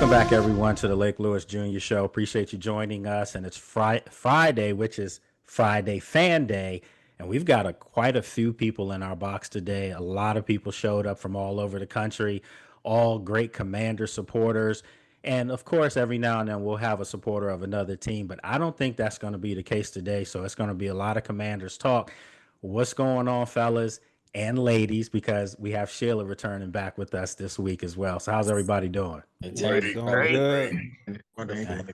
Welcome back, everyone, to the Lake Lewis Jr. Show. Appreciate you joining us. And it's Friday, which is Friday Fan Day. And we've got quite a few people in our box today. A lot of people showed up from all over the country, all great Commander supporters. And of course, every now and then we'll have a supporter of another team. But I don't think that's going to be the case today. So it's going to be a lot of Commanders talk. What's going on, fellas and ladies? Because we have Sheila returning back with us this week as well. So how's everybody doing? It's Great, doing great. good. Wonderful.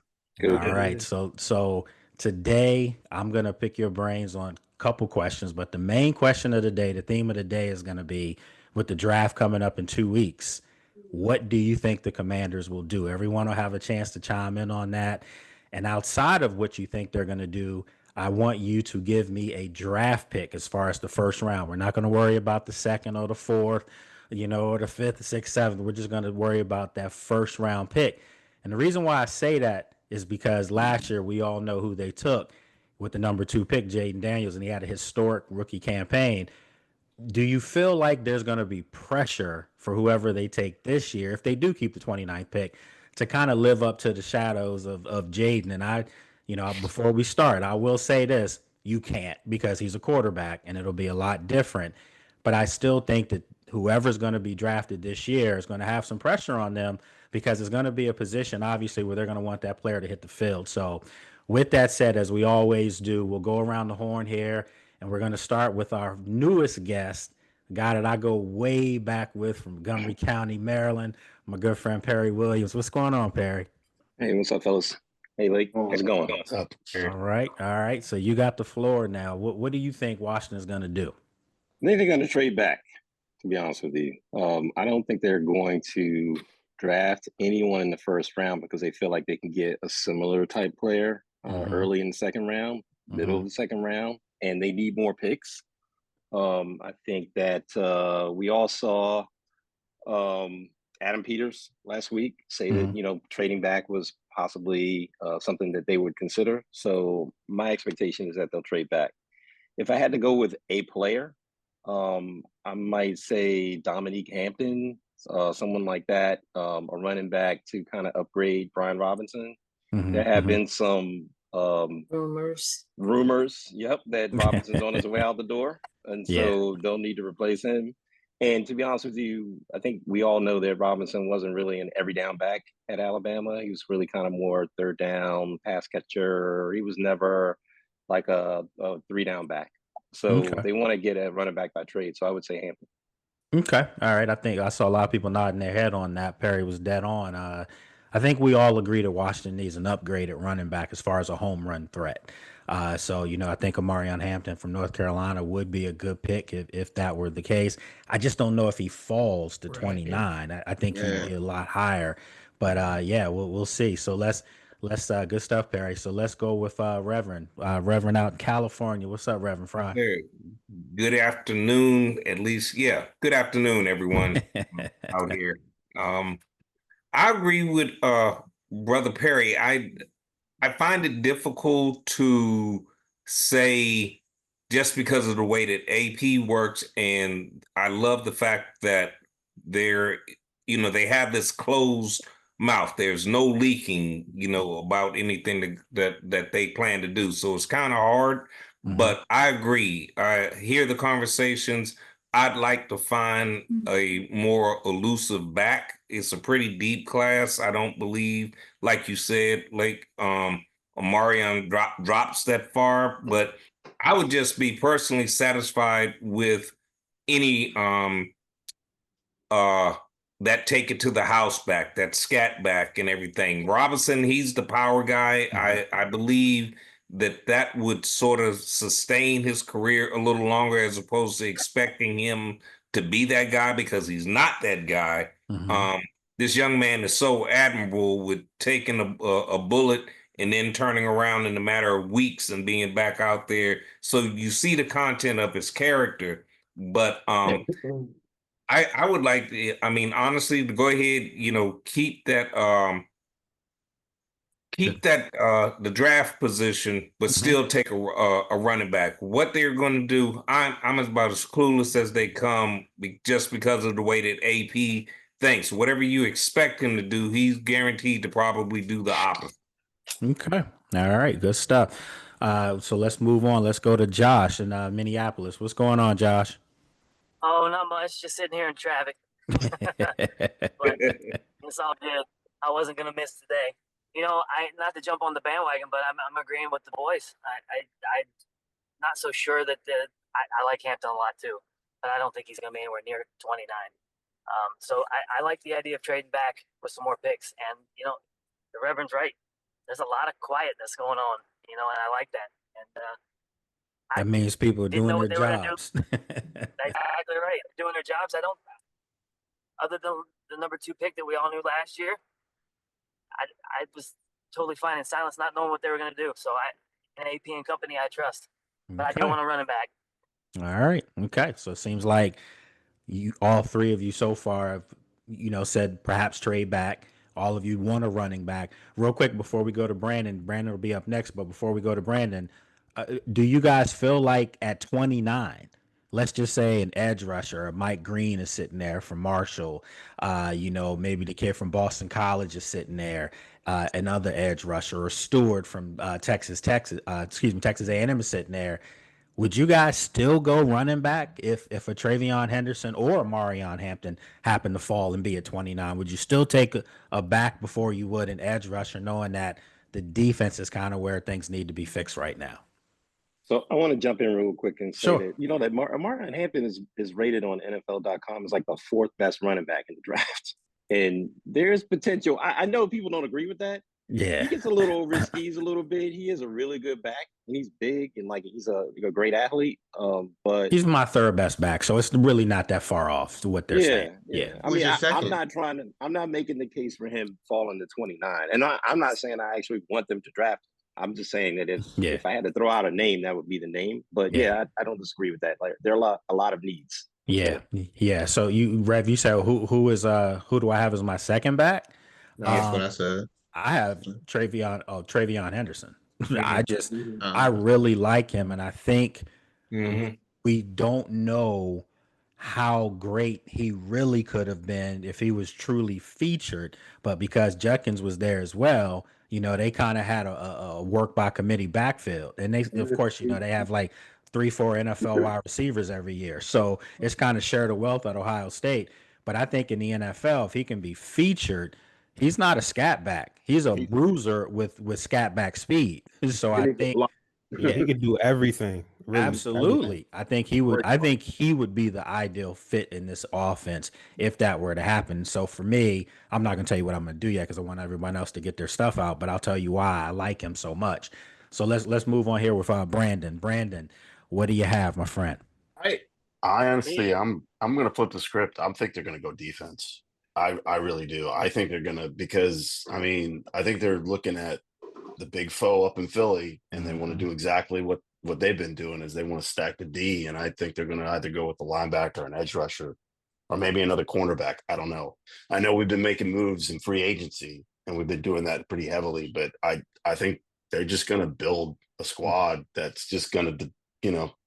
All right. So today I'm gonna pick your brains on a couple questions, but the main question of the day, the theme of the day is gonna be with the draft coming up in 2 weeks. What do you think the Commanders will do? Everyone will have a chance to chime in on that. And outside of what you think they're gonna do, I want you to give me a draft pick as far as the first round. We're not gonna worry about the second or the fourth, or the fifth, the sixth, seventh. We're just gonna worry about that first round pick. And the reason why I say that is because last year we all know who they took with the number 2 pick, Jaden Daniels, and he had a historic rookie campaign. Do you feel like there's going to be pressure for whoever they take this year, if they do keep the 29th pick, to kind of live up to the shadows of Jaden? And before we start, I will say this: you can't, because he's a quarterback and it'll be a lot different. But I still think that whoever's going to be drafted this year is going to have some pressure on them, because it's going to be a position, obviously, where they're going to want that player to hit the field. So, with that said, as we always do, we'll go around the horn here, and we're going to start with our newest guest, a guy that I go way back with from Montgomery County, Maryland, my good friend Perry Williams. What's going on, Perry? Hey, what's up, fellas? Hey, Lake, how's it going? What's up? All right. So you got the floor now. What do you think Washington's going to do? I think they're going to trade back, to be honest with you. I don't think they're going to draft anyone in the first round, because they feel like they can get a similar type player early in the second round, middle of the second round, and they need more picks. I think that we all saw Adam Peters last week say that, trading back was possibly something that they would consider. So my expectation is that they'll trade back. If I had to go with a player, I might say Dominique Hampton, someone like that, a running back to kind of upgrade Brian Robinson. There have been some Rumors. Yep, that Robinson's on his way out the door, and so they'll need to replace him. And to be honest with you, I think we all know that Robinson wasn't really an every down back at Alabama. He was really kind of more third down pass catcher. He was never like a 3-down back. So they want to get a running back by trade. So I would say Hampton. Okay. All right. I think I saw a lot of people nodding their head on that. Perry was dead on. I think we all agree that Washington needs an upgrade at running back as far as a home run threat. I think Amarion Hampton from North Carolina would be a good pick if that were the case. I just don't know if he falls to 29. I think he'd be a lot higher. But we'll see. So let's good stuff, Perry. So let's go with Reverend out in California. What's up, Reverend Fry? Hey, good afternoon, at least. Yeah, good afternoon, everyone out here. I agree with Brother Perry. I find it difficult to say just because of the way that AP works, and I love the fact that they have this closed mouth. There's no leaking, about anything that they plan to do. So it's kind of hard, but I agree. I hear the conversations. I'd like to find a more elusive back. It's a pretty deep class. I don't believe, like you said, Amarion drops that far, but I would just be personally satisfied with any that take it to the house back, that scat back and everything. Robinson, he's the power guy. I believe that would sort of sustain his career a little longer, as opposed to expecting him to be that guy, because he's not that guy. This young man is so admirable with taking a bullet and then turning around in a matter of weeks and being back out there. So you see the content of his character, but I would like to, honestly, to go ahead, keep that the draft position, but still take a running back. What they're going to do, I'm about as clueless as they come, just because of the way that AP thinks. Whatever you expect him to do, he's guaranteed to probably do the opposite. Okay. All right. Good stuff. So let's move on. Let's go to Josh in Minneapolis. What's going on, Josh? Oh, not much. Just sitting here in traffic. But it's all good. I wasn't gonna miss today. I not to jump on the bandwagon, but I'm agreeing with the boys. I'm not so sure that I like Hampton a lot too, but I don't think he's gonna be anywhere near 29. So I like the idea of trading back with some more picks. And the Reverend's right. There's a lot of quietness going on. And I like that. And That means people are didn't doing know their what they were gonna do. jobs. Exactly right. Doing their jobs. I don't. Other than the number 2 pick that we all knew last year, I was totally fine in silence, not knowing what they were going to do. So in AP and company, I trust. But I do want to run it back. All right. Okay. So it seems like all three of you so far have, said perhaps trade back. All of you want a running back. Real quick before we go to Brandon, Brandon will be up next. But before we go to Brandon, do you guys feel like at 29, let's just say an edge rusher, or Mike Green is sitting there from Marshall, maybe the kid from Boston College is sitting there, another edge rusher, or Stewart from Texas A&M is sitting there. Would you guys still go running back if a Travion Henderson or a Marion Hampton happened to fall and be at 29? Would you still take a back before you would an edge rusher, knowing that the defense is kind of where things need to be fixed right now? So I want to jump in real quick and say Sure. that, that Marion Hampton is rated on NFL.com as like the 4th best running back in the draft. And there's potential. I know people don't agree with that. Yeah. He gets a little over his skis a little bit. He is a really good back, and he's big, and he's a great athlete. But he's my 3rd best back, so it's really not that far off to what they're saying. Yeah. I mean, I'm not making the case for him falling to 29, and I'm not saying I actually want them to draft him. I'm just saying that if I had to throw out a name, that would be the name. But I don't disagree with that. Like, there are a lot of needs. Yeah. So Rev, you said who do I have as my 2nd back? That's what I said. I have Travion Henderson. I really like him, and I think we don't know how great he really could have been if he was truly featured. But because Judkins was there as well, they kind of had a work by committee backfield, and they, of course, they have like 3-4 NFL wide receivers every year, so it's kind of share the wealth at Ohio State. But I think in the NFL, if he can be featured, he's not a scat back. He's a bruiser with scat back speed. So I think he could do everything. Really, absolutely. Everything. I think he would be the ideal fit in this offense if that were to happen. So for me, I'm not going to tell you what I'm going to do yet because I want everyone else to get their stuff out, but I'll tell you why I like him so much. So let's move on here with Brandon. Brandon, what do you have, my friend? I honestly, I'm going to flip the script. I think they're going to go defense. I really do. I think they're going to, because I think they're looking at the big foe up in Philly, and they want to do exactly what they've been doing, is they want to stack the D. And I think they're going to either go with the linebacker, an edge rusher, or maybe another cornerback. I don't know. I know we've been making moves in free agency, and we've been doing that pretty heavily, but I think they're just going to build a squad that's just going to,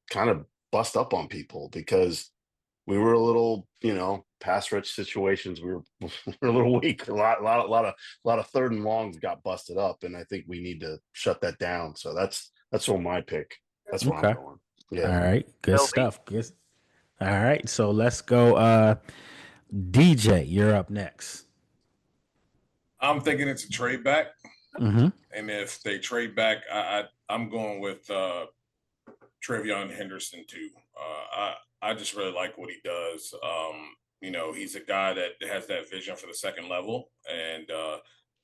kind of bust up on people, because we were a little, pass rich situations. We were a little weak. A lot of 3rd and longs got busted up, and I think we need to shut that down. So that's all my pick. That's where I'm going. Yeah. All right. Good stuff. Good. All right. So let's go. DJ, you're up next. I'm thinking it's a trade back. Mm-hmm. And if they trade back, I'm going with Travion Henderson too. I just really like what he does. He's a guy that has that vision for the second level and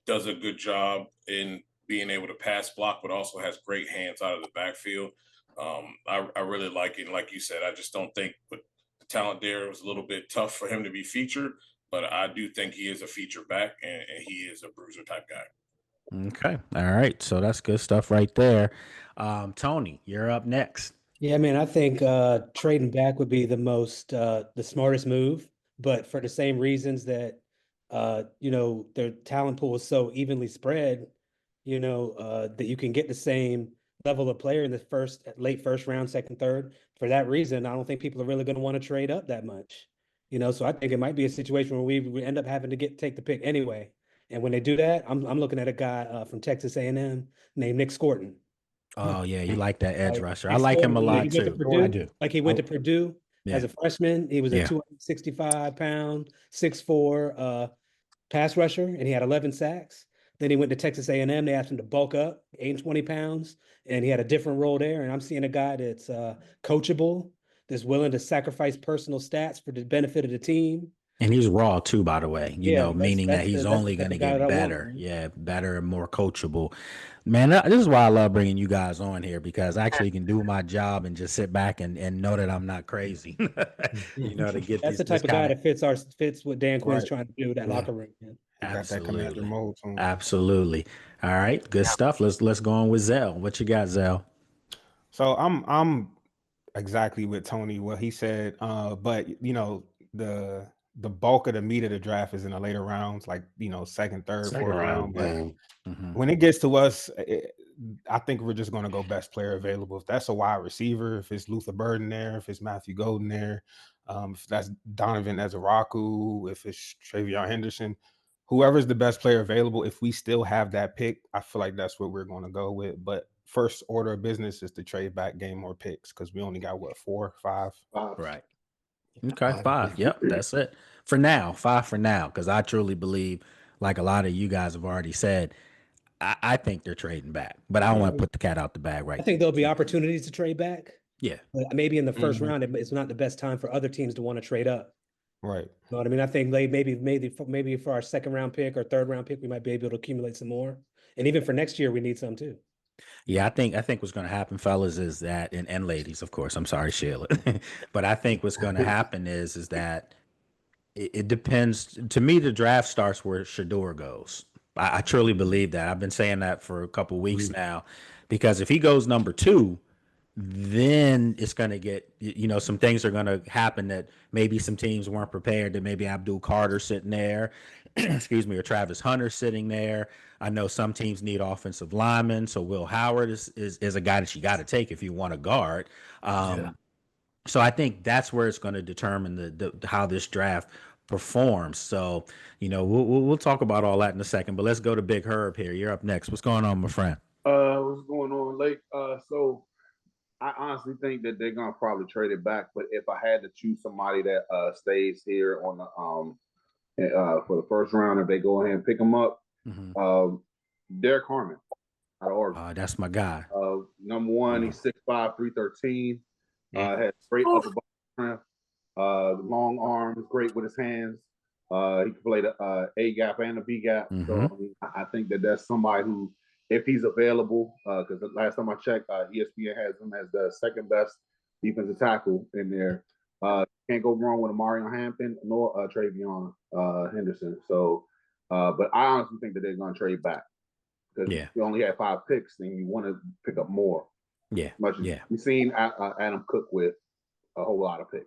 does a good job in being able to pass block, but also has great hands out of the backfield. I really like it. Like you said, I just don't think with the talent there, it was a little bit tough for him to be featured, but I do think he is a feature back and he is a bruiser type guy. Okay. All right. So that's good stuff right there. Tony, you're up next. Yeah, I think trading back would be the smartest move, but for the same reasons that, their talent pool is so evenly spread, that you can get the same level of player in the late first round, second, third. For that reason, I don't think people are really going to want to trade up that much. So I think it might be a situation where we end up having to take the pick anyway. And when they do that, I'm looking at a guy from Texas A&M named Nick Scorton. Oh yeah, you like that edge rusher. I Nick like him a Scorton, lot he went to too. Purdue. I do. Like he went to Purdue as Yeah. a freshman. He was a Yeah. 265-pound, 6'4" pass rusher, and he had 11 sacks. Then he went to Texas A&M. They asked him to bulk up, 820 pounds, and he had a different role there. And I'm seeing a guy that's coachable, that's willing to sacrifice personal stats for the benefit of the team. And he's raw too, by the way, meaning that he's only going to get better. Better and more coachable. Man, this is why I love bringing you guys on here, because I actually can do my job and just sit back and know that I'm not crazy. To get that's the type of guy that fits what Dan Quinn's trying to do, that locker room. Got that commander mode to him. Absolutely. All right, good stuff. Let's go on with Zell. What you got, Zell? So I'm exactly with Tony what he said. But the bulk of the meat of the draft is in the later rounds, like second, third, fourth round. But when it gets to us, I think we're just going to go best player available. If that's a wide receiver, if it's Luther Burden there, if it's Matthew Golden there, if that's Donovan Ezaraku, if it's Travion Henderson, whoever's the best player available, if we still have that pick, I feel like that's what we're going to go with. But first order of business is to trade back, gain more picks, because we only got 4, 5. Right. Okay, 5. Yep, that's it for now. 5 for now, because I truly believe, like a lot of you guys have already said, I think they're trading back, but I don't want to put the cat out the bag right now. I think there'll be opportunities to trade back. Yeah, but maybe in the first round, it's not the best time for other teams to want to trade up. Right. You know what I mean? I think maybe for our second round pick or third round pick, we might be able to accumulate some more. And even for next year, we need some too. Yeah, I think what's going to happen, fellas, is that, and ladies, of course, I'm sorry, Sheila, but I think what's going to happen is that it depends. To me, the draft starts where Shador goes. I truly believe that. I've been saying that for a couple of weeks now, because if he goes number 2, then it's going to get, some things are going to happen that maybe some teams weren't prepared, that maybe Abdul Carter sitting there, excuse me, or Travis Hunter sitting there. I know some teams need offensive linemen, so Will Howard is a guy that you got to take if you want to guard. So I think that's where it's going to determine the how this draft performs. So, we'll talk about all that in a second, but let's go to Big Herb here. You're up next. What's going on, my friend? What's going on, Lake? So I honestly think that they're gonna probably trade it back. But if I had to choose somebody that stays here on the for the first round, if they go ahead and pick them up, Derek Harmon out of Oregon. That's my guy. Number 1, he's 6'5", 313. Had great upper body strength. Long arms, great with his hands. He can play the A gap and the B gap. So I think that that's somebody who, if he's available, because the last time I checked, ESPN has him as the second best defensive tackle in there. Can't go wrong with Mario Hampton nor Travion Henderson. So, but I honestly think that they're going to trade back, because you only had 5 picks, and you want to pick up more. Yeah, we've seen Adam Cook with a whole lot of picks.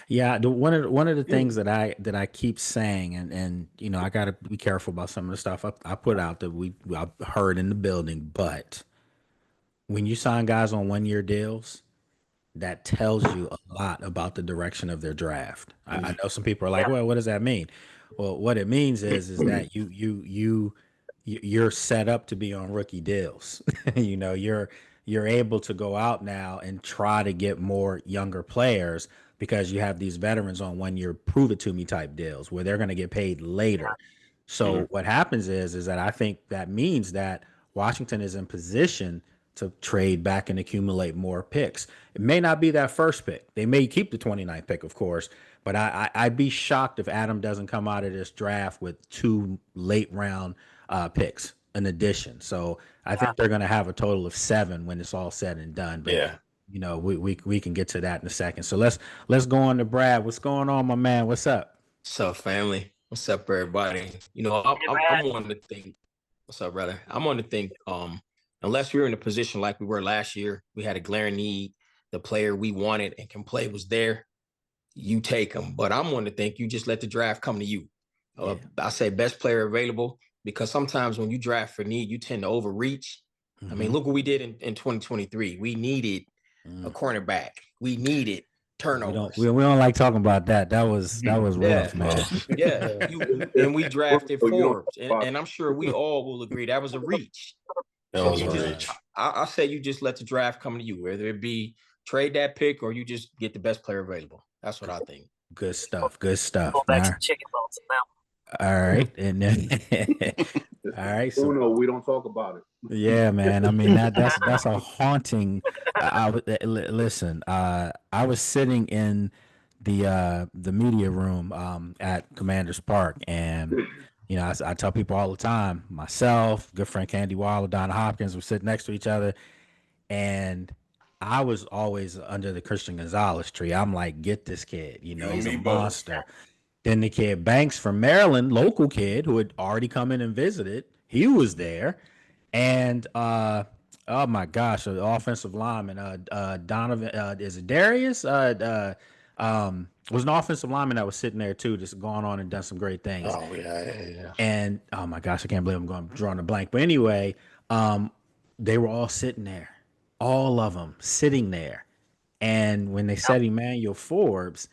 Yeah, one of the things that I keep saying, and I got to be careful about some of the stuff I put out that I've heard in the building, but when you sign guys on 1-year deals, that tells you a lot about the direction of their draft. I know some people are like, well, what does that mean? Well, what it means is that you're set up to be on rookie deals. You're able to go out now and try to get more younger players, because you have these veterans on 1-year prove it to me type deals where they're going to get paid later. So what happens is that I think that means that Washington is in position to trade back and accumulate more picks. It may not be that first pick. They may keep the 29th pick, of course, but I'd be shocked if Adam doesn't come out of this draft with 2 late round picks in addition. So I think they're going to have a total of 7 when it's all said and done. But we can get to that in a second. So let's go on to Brad. What's going on, my man? What's up? What's up, family? What's up, everybody? I'm on to think. What's up, brother? I'm on to think. Unless we were in a position like we were last year, we had a glaring need. The player we wanted and can play was there. You take him. But I'm on to think you just let the draft come to you. I say best player available, because sometimes when you draft for need, you tend to overreach. I mean, look what we did in 2023. We needed a cornerback. We needed turnovers. We don't like talking about that. That was rough, man. Yeah. And we drafted So you don't Forbes, and I'm sure we all will agree that was a reach. That was a reach. I say you just let the draft come to you, whether it be trade that pick or you just get the best player available. That's what I think. Good stuff. Good stuff. Go back to chicken bones now. All right, and then all right. So no, we don't talk about it. yeah, man. I mean that's a haunting. Listen. I was sitting in the media room at Commanders Park, and you know I tell people all the time. Myself, good friend Candy Waller, Donna Hopkins, we sit next to each other, and I was always under the Christian Gonzalez tree. I'm like, get this kid. You know, he's a monster. Then the kid Banks from Maryland, local kid who had already come in and visited, he was there. And oh my gosh, the offensive lineman, Donovan, is it Darius? Was an offensive lineman that was sitting there too, just gone on and done some great things. Oh yeah. And oh my gosh, I can't believe I'm drawing a blank. But anyway, they were all sitting there, all of them sitting there. And when they said Emmanuel Forbes,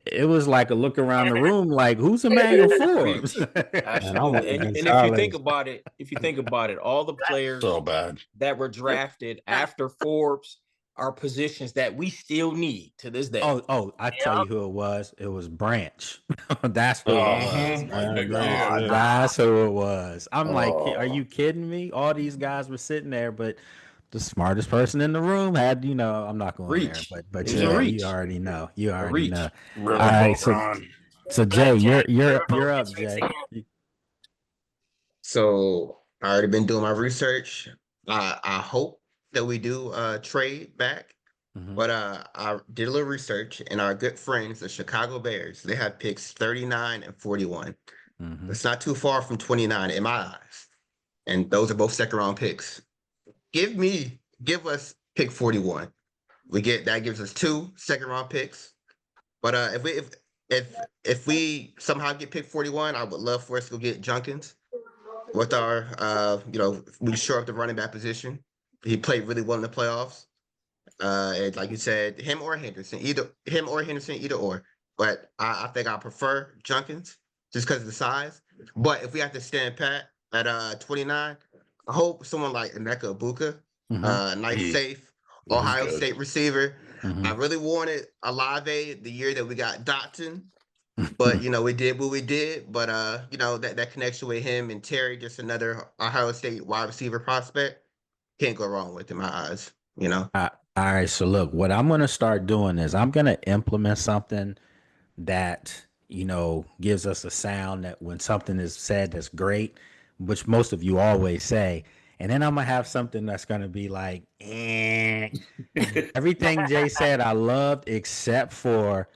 it was like a look around the room, like, who's Emmanuel Forbes? Absolutely. And if you think about it, all the players So bad. that were drafted after Forbes are positions that we still need to this day. I tell you who it was. It was Branch. That's who it was. That's who it was. I'm like, are you kidding me? All these guys were sitting there, but the smartest person in the room had, you know, I'm not going there, but you already know. You already know. All right, so Jay, you're up, Jay. So I already been doing my research. I hope that we do trade back. But I did a little research, and our good friends, the Chicago Bears, they have picks 39 and 41. It's not too far from 29 in my eyes. And those are both second round picks. Give us pick 41. That gives us 2 second round picks. But if we somehow get pick 41, I would love for us to go get Junkins with our we shore up the running back position. He played really well in the playoffs. And like you said, him or Henderson, either or. But I think I prefer Junkins just because of the size. But if we have to stand pat at 29, I hope someone like Emeka Ibuka, nice safe Ohio State receiver. I really wanted Olave the year that we got Dotson, but we did what we did. But that connection with him and Terry, just another Ohio State wide receiver prospect, can't go wrong with in my eyes. All right, so look, what I'm going to start doing is I'm going to implement something that, gives us a sound that when something is said that's great, which most of you always say, and then I'm going to have something that's going to be like, everything Jay said I loved except for,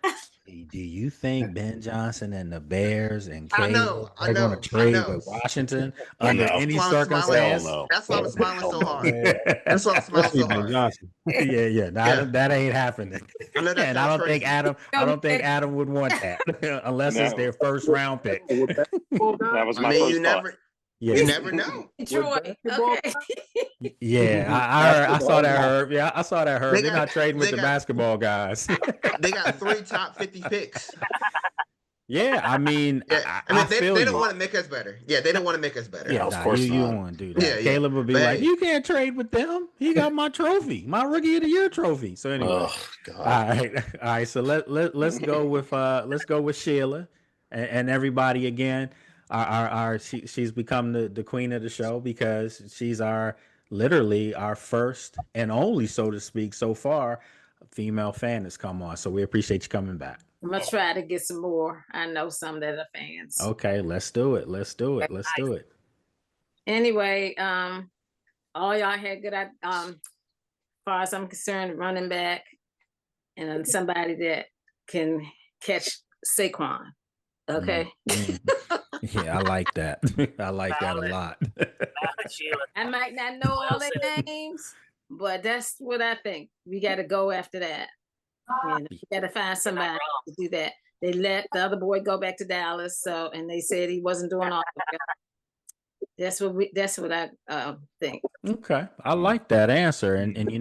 do you think Ben Johnson and the Bears and Caleb are going to trade with Washington under any circumstance? That's why I'm smiling so hard. That's why I'm smiling so hard. Yeah. That ain't happening. And I don't think Adam would want that unless it's their first round pick. That was my first thought. You never know. Detroit. Okay. Yeah, I saw that, Herb. Yeah, I saw that, Herb. They're not trading with the basketball guys. They got 3 top 50 picks. Yeah, I mean, they don't want to make us better. Yeah, they don't want to make us better. Yeah, of course you don't want to do that. Yeah, Caleb would be like, you can't trade with them. He got my trophy, my Rookie of the Year trophy. So anyway, all right. So let's go with Sheila and everybody again. She's become the queen of the show because she's literally our first and only, so to speak, so far, female fan that's come on. So we appreciate you coming back. I'm gonna try to get some more. I know some that are fans. Okay, let's do it. Anyway, all y'all had good. As far as I'm concerned, running back and somebody that can catch Saquon. Okay. Yeah, I like that. I like that a lot. I might not know all their names, but that's what I think. We got to go after that. And we got to find somebody to do that. They let the other boy go back to Dallas, and they said he wasn't doing all that. That's what I think. Okay, I like that answer, and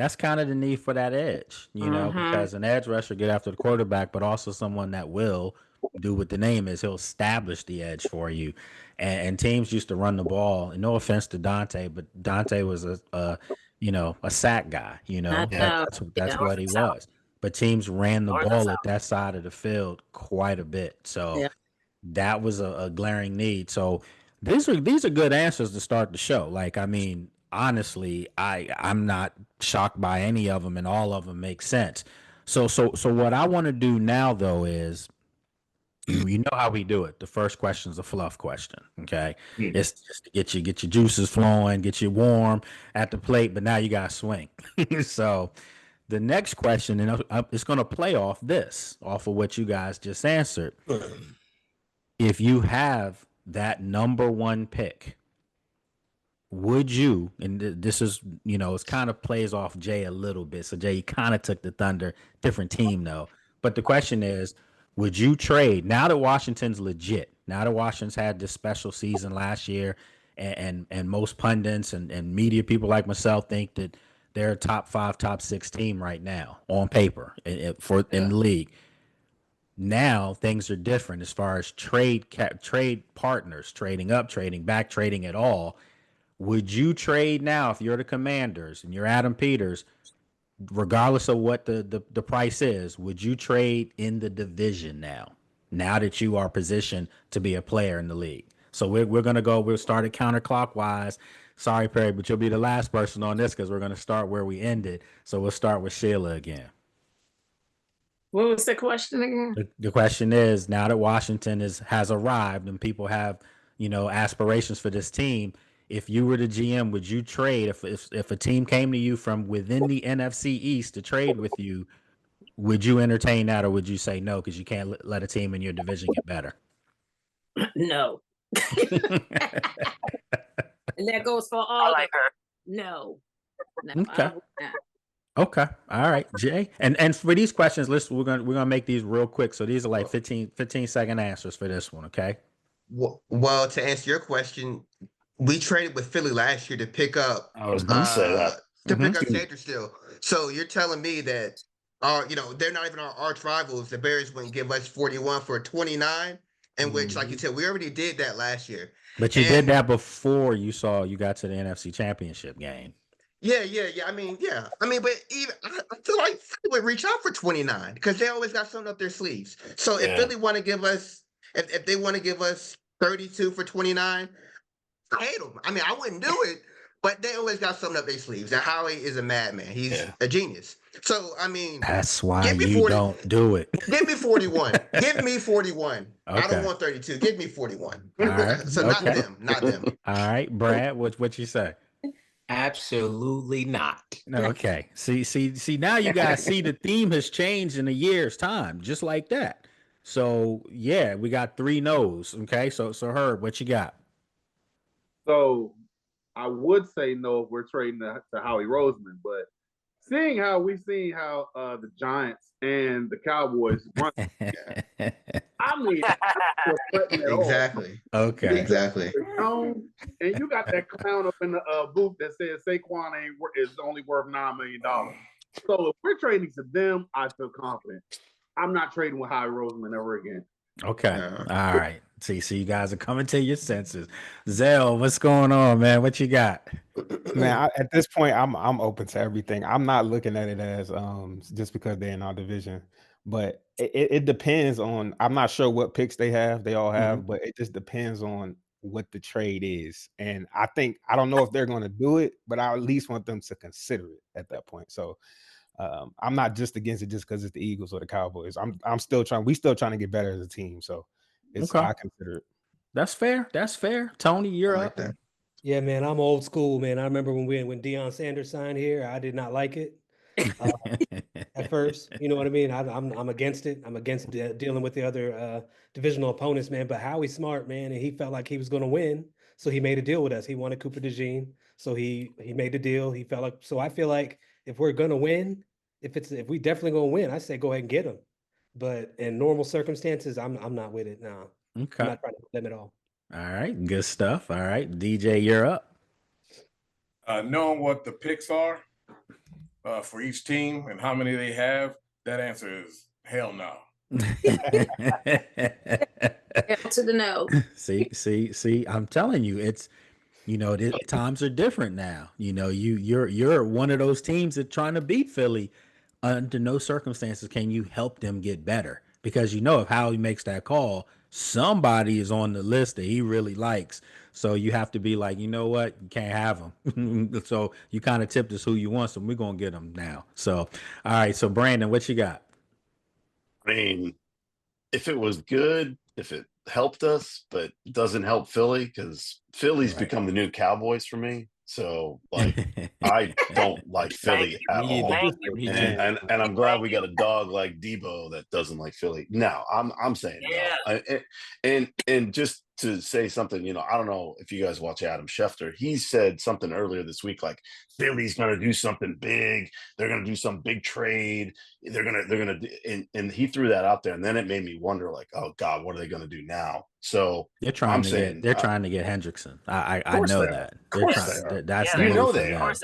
that's kind of the need for that edge, because an edge rusher get after the quarterback, but also someone that will do what the name is. He'll establish the edge for you. And teams used to run the ball. And no offense to Dante, but Dante was a sack guy. That's what he was. But teams ran the ball at that side of the field quite a bit. So that was a glaring need. So these are good answers to start the show. Like, I mean, honestly, I'm not shocked by any of them, and all of them make sense. So what I want to do now though is, you know how we do it. The first question is a fluff question. Okay. It's just to get your juices flowing, get you warm at the plate, but now you got to swing. So the next question, and it's going to play off of what you guys just answered. If you have that number one pick, would you, and this is, it kind of plays off Jay a little bit. So Jay, you kind of took the Thunder, different team though. But the question is, would you trade, now that Washington's legit, now that Washington's had this special season last year, and most pundits and media people like myself think that they're a top 5, top 6 team right now on paper in the league. Now things are different as far as trade partners, trading up, trading back, trading at all. Would you trade now if you're the Commanders and you're Adam Peters, regardless of what the price is? Would you trade in the division now that you are positioned to be a player in the league? So we're gonna go. We'll start it counterclockwise. Sorry, Perry, but you'll be the last person on this because we're gonna start where we ended. So we'll start with Sheila again. What was the question again? The question is, now that Washington has arrived and people have, aspirations for this team, if you were the GM, would you trade if a team came to you from within the NFC East to trade with you? Would you entertain that, or would you say no because you can't let a team in your division get better? No. And that goes for all. I like her. No. Okay. Okay. All right, Jay. And for these questions, we're gonna make these real quick. So these are like 15-second answers for this one. Okay. Well, to answer your question, we traded with Philly last year to pick up. I was going to say that. Pick up Sanders still. So you're telling me that, they're not even our arch rivals. The Bears wouldn't give us 41 for 29, in which, like you said, we already did that last year. But you did that before you got to the NFC Championship game. Yeah. I mean, but even I feel like Philly would reach out for 29 because they always got something up their sleeves. So if Philly want to give us, if they want to give us 32 for 29, I hate them. I mean, I wouldn't do it, but they always got something up their sleeves. And Howie is a madman. He's a genius. So I mean, that's why you don't do it. Give me 41. Give me 41. Okay. I don't want 32. Give me 41. All right. So not them. All right, Brad, what you say? Absolutely not. Okay. See. Now you guys see the theme has changed in a year's time, just like that. So yeah, we got 3 no's. Okay. So Herb, what you got? So I would say no if we're trading to Howie Roseman, but seeing how the Giants and the Cowboys run, I mean, exactly. Okay. Exactly. And you got that clown up in the booth that says Saquon is only worth $9 million. So if we're trading to them, I feel confident. I'm not trading with Howie Roseman ever again. Okay. All right. See, you guys are coming to your senses. Zell, what's going on, man? What you got? Man, at this point, I'm open to everything. I'm not looking at it as just because they're in our division, but it depends on. I'm not sure what picks they all have, but it just depends on what the trade is. And I don't know if they're going to do it, but I at least want them to consider it at that point. So I'm not just against it just because it's the Eagles or the Cowboys. I'm still trying. We still trying to get better as a team. So it's I consider it. That's fair. Tony, you're up. That. Yeah, man, I'm old school, man. I remember when Deion Sanders signed here, I did not like it at first. You know what I mean? I'm against it. I'm against dealing with the other divisional opponents, man. But Howie's smart, man, and he felt like he was going to win, so he made a deal with us. He wanted Cooper DeJean, so he made the deal. He felt like, so I feel like if we're gonna win, if we definitely gonna win, I say go ahead and get him. But in normal circumstances, I'm not with it now. Okay. I'm not trying to put them at all. All right, good stuff. All right, DJ, you're up. Knowing what the picks are, for each team and how many they have, that answer is hell no. To the no. See, I'm telling you, it's, times are different now. You're one of those teams that trying to beat Philly. Under no circumstances can you help them get better, because if Howie makes that call, somebody is on the list that he really likes. So you have to be like, you know what, you can't have him. So you kind of tipped us who you want, so we're gonna get him now. So, all right. So Brandon, what you got? I mean, if it was good, if it helped us, but it doesn't help Philly, because Philly's become the new Cowboys for me. So, like, I don't like Philly at all. And I'm glad we got a dog like Debo that doesn't like Philly. No, I'm saying no. And just to say something, I don't know if you guys watch Adam Schefter. He said something earlier this week, like Philly's going to do something big. They're going to do some big trade. They're going to, and he threw that out there. And then it made me wonder, like, oh God, what are they going to do now? So they're trying to get Hendrickson. I know that. Of course they are. That's the move for them.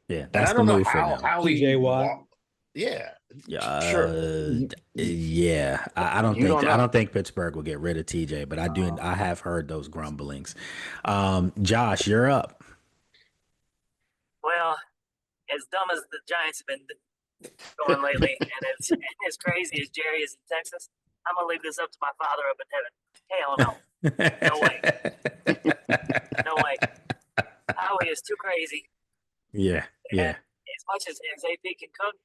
Yeah, that's the move for them. TJ Watt. Yeah. Sure. Yeah. I don't think Pittsburgh will get rid of TJ, but I have heard those grumblings. Josh, you're up. Well, as dumb as the Giants have been going lately, and as crazy as Jerry is in Texas, I'm gonna leave this up to my Father up in heaven. Hell no. No way. No way. Howie is too crazy. Yeah. And as much as AP can cook,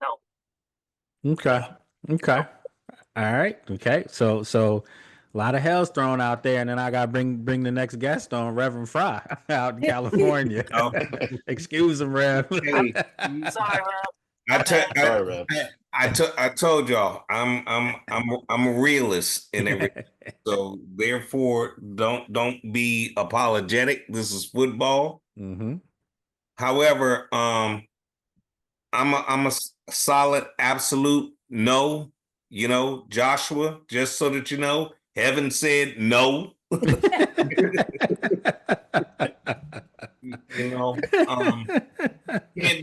no. Okay. All right. Okay. So a lot of hell's thrown out there, and then I got to bring the next guest on, Reverend Fry, out in California. Excuse him, Rev. Sorry, Rev. I told y'all I'm a realist in everything. So therefore, don't be apologetic. This is football. Mm-hmm. However, I'm a solid absolute no. Joshua, just so that you know, heaven said no. Can't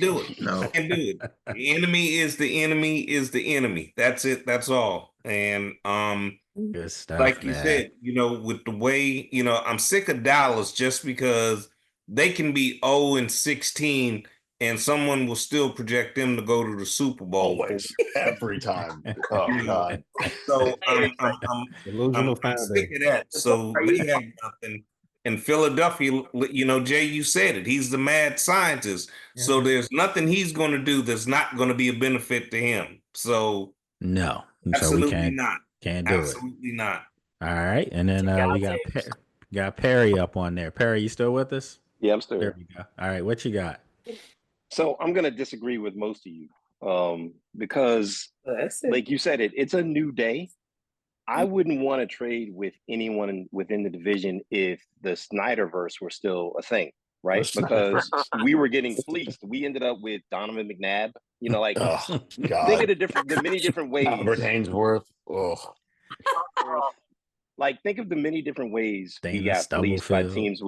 do it. No. Can't do it. The enemy is the enemy is the enemy. That's it. That's all. And good stuff, like you man. said, with the way, I'm sick of Dallas just because they can be 0-16 and someone will still project them to go to the Super Bowl. Always, every time. Oh God. So I'm sick of that. So they have nothing. In Philadelphia, Jay, you said it. He's the mad scientist. So there's nothing he's going to do that's not going to be a benefit to him. So no, absolutely so we not. Can't do it. Absolutely not. All right, and then we got Perry up on there. Perry, you still with us? Yeah, I'm still there. here. We go. All right, what you got? So I'm going to disagree with most of you because, like you said, it's a new day. I wouldn't want to trade with anyone within the division if the Snyderverse were still a thing, right? Because we were getting fleeced. We ended up with Donovan McNabb. Think of the many different ways. Albert Hainsworth. Like, think of the many different ways we got fleeced by teams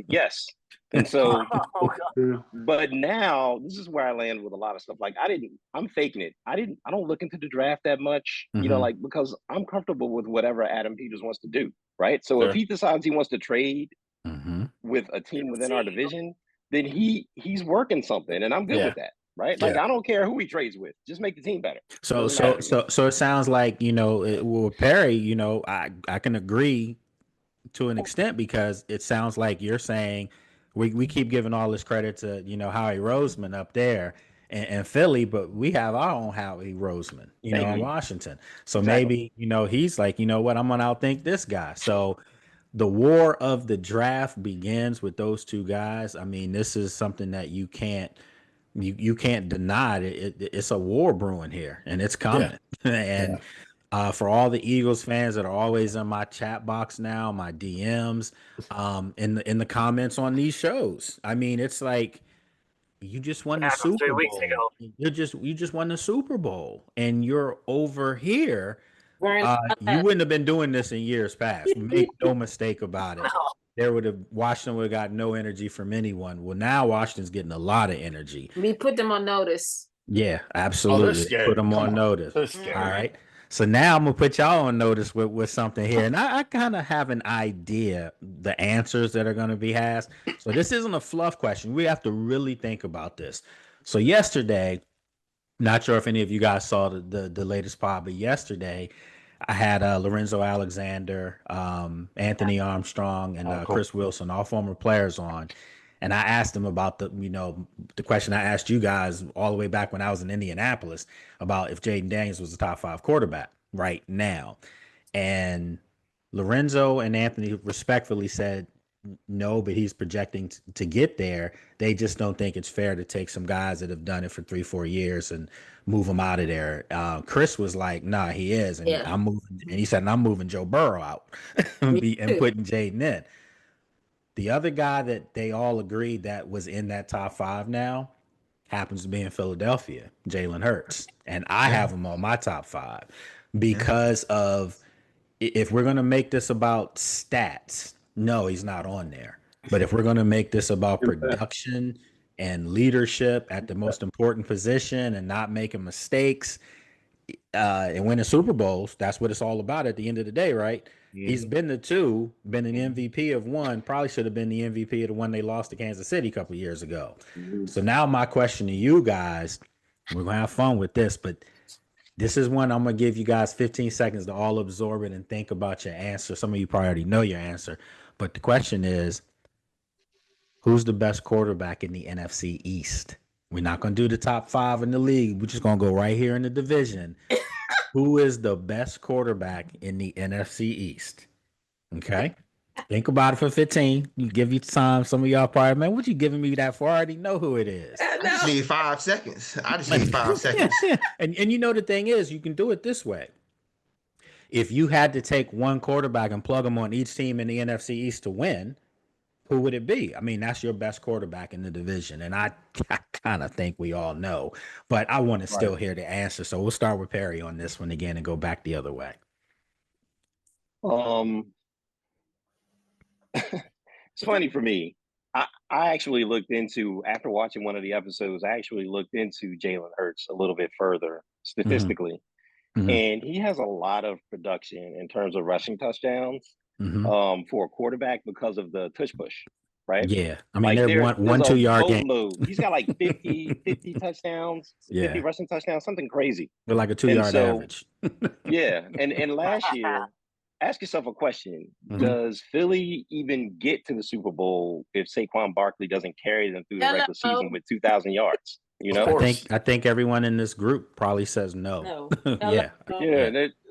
yes. And so, but now this is where I land with a lot of stuff. Like, I'm faking it. I don't look into the draft that much, because I'm comfortable with whatever Adam Peters wants to do. Right. So if he decides he wants to trade with a team within our division, then he's working something, and I'm good with that. Right. Like, I don't care who he trades with. Just make the team better. So it sounds like, with Perry, I can agree to an extent, because it sounds like you're saying we keep giving all this credit to, Howie Roseman up there and Philly, but we have our own Howie Roseman, in Washington. So maybe, he's like, you know what, I'm going to outthink this guy. So the war of the draft begins with those two guys. I mean, this is something that you can't deny it. It's a war brewing here, and it's coming. And for all the Eagles fans that are always in my chat box now, my DMs, in the comments on these shows, I mean, it's like, you just won the Super Bowl. You just won the Super Bowl, and you're over here. You wouldn't have been doing this in years past. Make no mistake about it. Washington would have got no energy from anyone. Well, now Washington's getting a lot of energy. We put them on notice. Yeah, Oh, they're absolutely. scary. Put them Come on on. notice. They're All scary. right. So now I'm gonna put y'all on notice with something here, and I kind of have an idea the answers that are gonna be asked. So this isn't a fluff question. We have to really think about this. So yesterday, not sure if any of you guys saw the latest pod, but yesterday I had Lorenzo Alexander, Anthony Armstrong, and Oh, cool. Chris Wilson, all former players on. And I asked them about the question I asked you guys all the way back when I was in Indianapolis about if Jaden Daniels was the top 5 quarterback right now. And Lorenzo and Anthony respectfully said no, but he's projecting to get there. They just don't think it's fair to take some guys that have done it for 3-4 years and move them out of there. Chris was like, nah, he is. And Yeah. I'm moving. And he said, and I'm moving Joe Burrow out and putting Jaden in. The other guy that they all agreed that was in that top 5 now happens to be in Philadelphia, Jalen Hurts. And I have him on my top 5 because of, if we're going to make this about stats, no, he's not on there. But if we're going to make this about production and leadership at the most important position and not making mistakes and winning Super Bowls, that's what it's all about at the end of the day, right? He's been the 2, been an MVP of 1, probably should have been the MVP of the one they lost to Kansas City a couple of years ago. So now my question to you guys, we're going to have fun with this, but this is one I'm going to give you guys 15 seconds to all absorb it and think about your answer. Some of you probably already know your answer, but the question is, who's the best quarterback in the NFC East? We're not going to do the top 5 in the league. We're just going to go right here in the division. Who is the best quarterback in the NFC East? Okay. Think about it for 15. You give you time. Some of y'all probably, man, what you giving me that for? I already know who it is. I just need 5 seconds. I just need 5 seconds. And you know the thing is, you can do it this way. If you had to take one quarterback and plug them on each team in the NFC East to win, who would it be? I mean, that's your best quarterback in the division. And I kind of think we all know, but I want to still hear the answer. So we'll start with Perry on this one again and go back the other way. It's funny for me. I actually looked into, after watching one of the episodes, I actually looked into Jalen Hurts a little bit further statistically. And he has a lot of production in terms of rushing touchdowns for a quarterback because of the tush push, right? Yeah. I mean, Like they're one 2 yard game. He's got like 50 touchdowns, 50 rushing touchdowns, something crazy. They're like a 2 yard average. Yeah. And last year, ask yourself a question. Does Philly even get to the Super Bowl if Saquon Barkley doesn't carry them through the regular season with 2,000 yards? You know, I think everyone in this group probably says no. Yeah.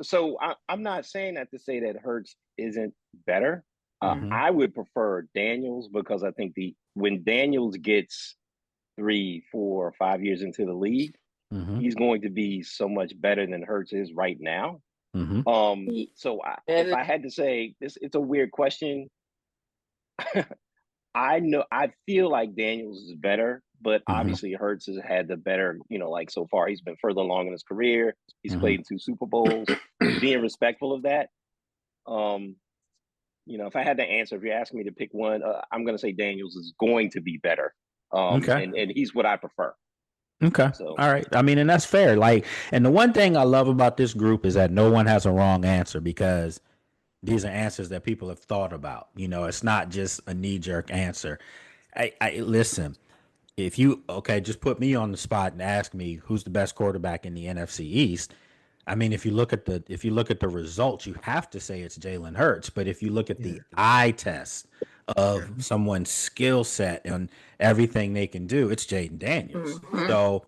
So I'm not saying that to say that Hurts isn't better. I would prefer Daniels because I think when Daniels gets 3, 4, 5 years into the league, he's going to be so much better than Hurts is right now. So if I had to say this, it's a weird question. I feel like Daniels is better, but obviously Hurts has had the better, like so far he's been further along in his career. He's played in 2 Super Bowls. Being respectful of that, if I had to answer, if you're asking me to pick one, I'm going to say Daniels is going to be better. And he's what I prefer. Okay. So, all right. I mean, and that's fair. Like, and the one thing I love about this group is that no one has a wrong answer because these are answers that people have thought about. It's not just a knee-jerk answer. I listen. If you just put me on the spot and ask me who's the best quarterback in the NFC East. I mean, if you look at the results, you have to say it's Jalen Hurts. But if you look at the eye test of someone's skill set and everything they can do, it's Jaden Daniels. So,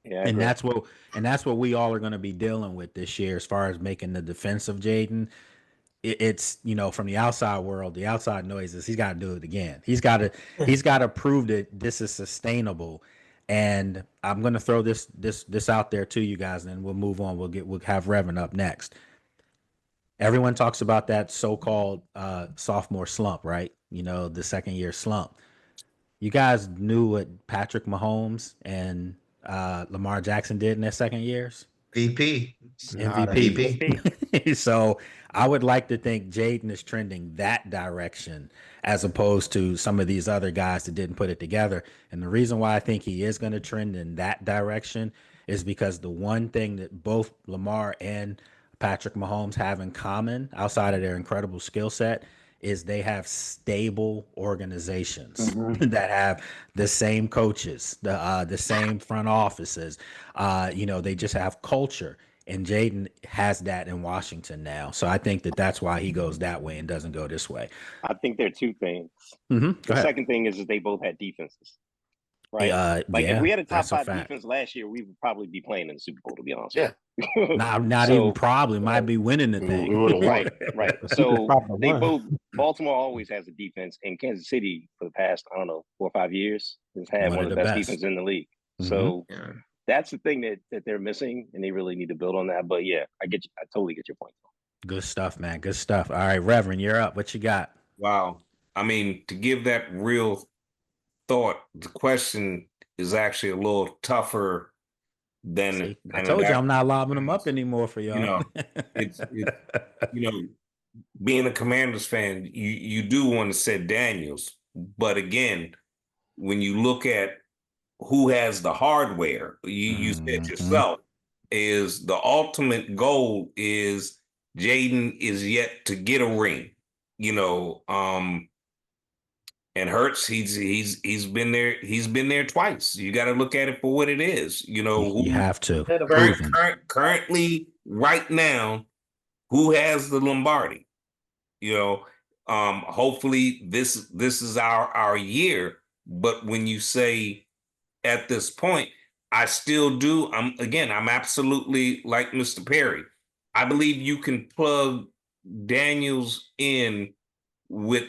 and that's what we all are going to be dealing with this year as far as making the defense of Jaden. It's from the outside world, the outside noises. He's got to do it again. He's got to prove that this is sustainable. And I'm going to throw this out there to you guys, and then we'll move on. We'll have Revan up next. Everyone talks about that so-called sophomore slump, right? The second year slump. You guys knew what Patrick Mahomes and Lamar Jackson did in their second years? MVP. So I would like to think Jaden is trending that direction as opposed to some of these other guys that didn't put it together. And the reason why I think he is going to trend in that direction is because the one thing that both Lamar and Patrick Mahomes have in common, outside of their incredible skill set, is they have stable organizations that have the same coaches, the same front offices. They just have culture. And Jaden has that in Washington now. So I think that that's why he goes that way and doesn't go this way. I think there are two things. Mm-hmm. The second thing is they both had defenses, right? If we had a top five defense last year, we would probably be playing in the Super Bowl, to be honest. Yeah. Not even probably, might be winning the thing. We would have won. Right. So Baltimore always has a defense, and Kansas City for the past, 4 or 5 years has had one of the best defenses in the league. Mm-hmm. So that's the thing that they're missing, and they really need to build on that. But yeah, I get you. I totally get your point. Good stuff, man. Good stuff. All right, Reverend, you're up. What you got? Wow. I mean, to give that real thought, the question is actually a little tougher than I told you I'm not lobbing them up anymore for y'all. It's being a Commanders fan, you do want to say Daniels, but again, when you look at who has the hardware, you said yourself, is the ultimate goal is Jaden is yet to get a ring, and Hurts, he's been there twice. You got to look at it for what it is. You have to. Currently, right now, who has the Lombardi? Hopefully this is our year. But when you say at this point, I still do. I'm absolutely like Mr. Perry. I believe you can plug Daniels in with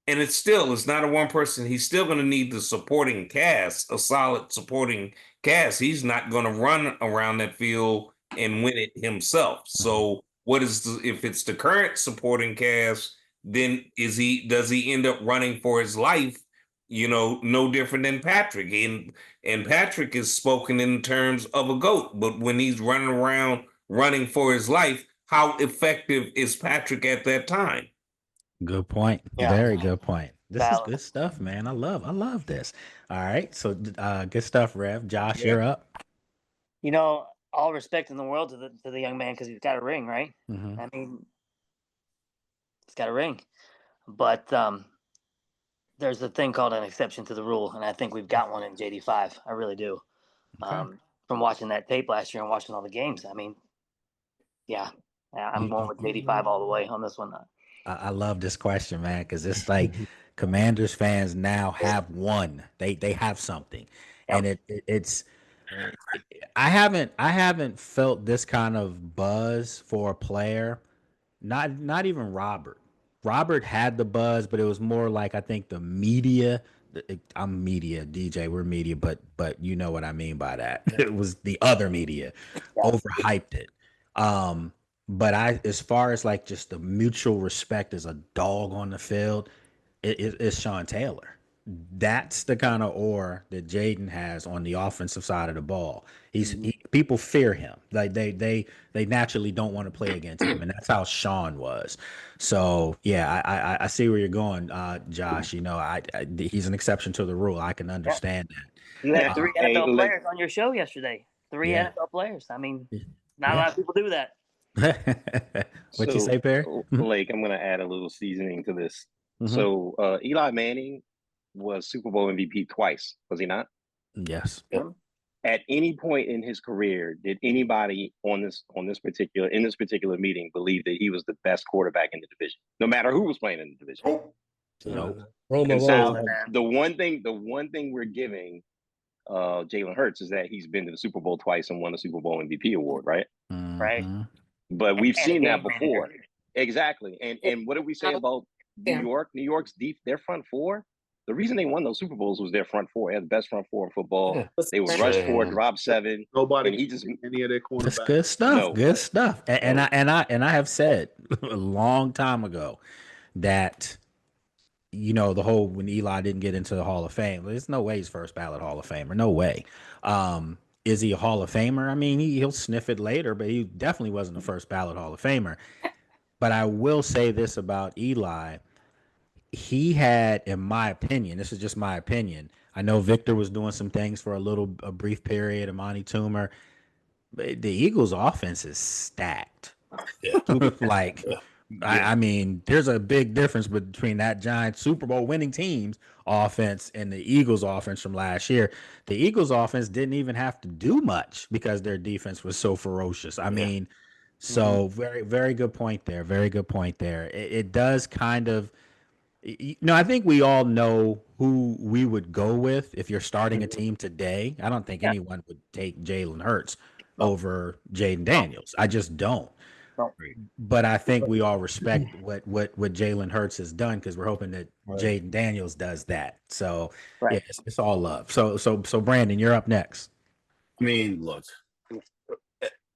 and it's not a one person. He's still going to need the supporting cast, a solid supporting cast. He's not going to run around that field and win it himself. So if it's the current supporting cast, then does he end up running for his life? No different than Patrick. And Patrick is spoken in terms of a GOAT, but when he's running for his life, how effective is Patrick at that time? Good point. Yeah. Very good point. This is good stuff, man. I love this. All right. So good stuff, Rev. Josh, you're up. All respect in the world to the young man because he's got a ring, right? Mm-hmm. I mean, he's got a ring. But there's a thing called an exception to the rule, and I think we've got one in JD5. I really do. Okay. From watching that tape last year and watching all the games, I mean, I'm going with JD5 all the way on this one. I love this question, man, because it's like Commanders fans now have one. They have something, and it's. I haven't felt this kind of buzz for a player. Not even Robert. Robert had the buzz, but it was more like I think the media. I'm media, DJ. We're media, but you know what I mean by that. It was the other media overhyped it. But as far as like just the mutual respect as a dog on the field, it's Sean Taylor. That's the kind of aura that Jaden has on the offensive side of the ball. People fear him. Like they naturally don't want to play against him, and that's how Sean was. So yeah, I see where you're going, Josh. He's an exception to the rule. I can understand that. You had 3 NFL players on your show yesterday. 3 NFL players. I mean, not a lot of people do that. What'd you say, Perry? Blake, I'm going to add a little seasoning to this. Mm-hmm. So Eli Manning was Super Bowl MVP twice, was he not? Yes. At any point in his career, did anybody in this particular meeting believe that he was the best quarterback in the division, no matter who was playing in the division? No. The one thing we're giving Jalen Hurts is that he's been to the Super Bowl twice and won a Super Bowl MVP award, right? Mm-hmm. Right. But we've seen that before. Exactly. And what did we say about New York? New York's their front four. The reason they won those Super Bowls was their front four. They had the best front four in football. Yeah. They would rush 4, drop 7. Nobody. And he just any of their cornerbacks. That's good stuff. No. Good stuff. And I have said a long time ago that the whole when Eli didn't get into the Hall of Fame, there's no way he's first ballot Hall of Famer. No way. Is he a Hall of Famer? I mean, he'll sniff it later, but he definitely wasn't the first ballot Hall of Famer. But I will say this about Eli. he had, in my opinion, this is just my opinion. I know Victor was doing some things for a brief period, Amani Toomer. But the Eagles' offense is stacked. Yeah. Like, I mean, there's a big difference between that Giants Super Bowl winning team's offense and the Eagles' offense from last year. The Eagles' offense didn't even have to do much because their defense was so ferocious. I mean, so very, very good point there. Very good point there. It does kind of, I think we all know who we would go with if you're starting a team today. I don't think anyone would take Jalen Hurts over Jaden Daniels. I just don't. But I think we all respect what Jalen Hurts has done because we're hoping that Jaden Daniels does that. So yeah, it's all love. So Brandon, you're up next. I mean, look,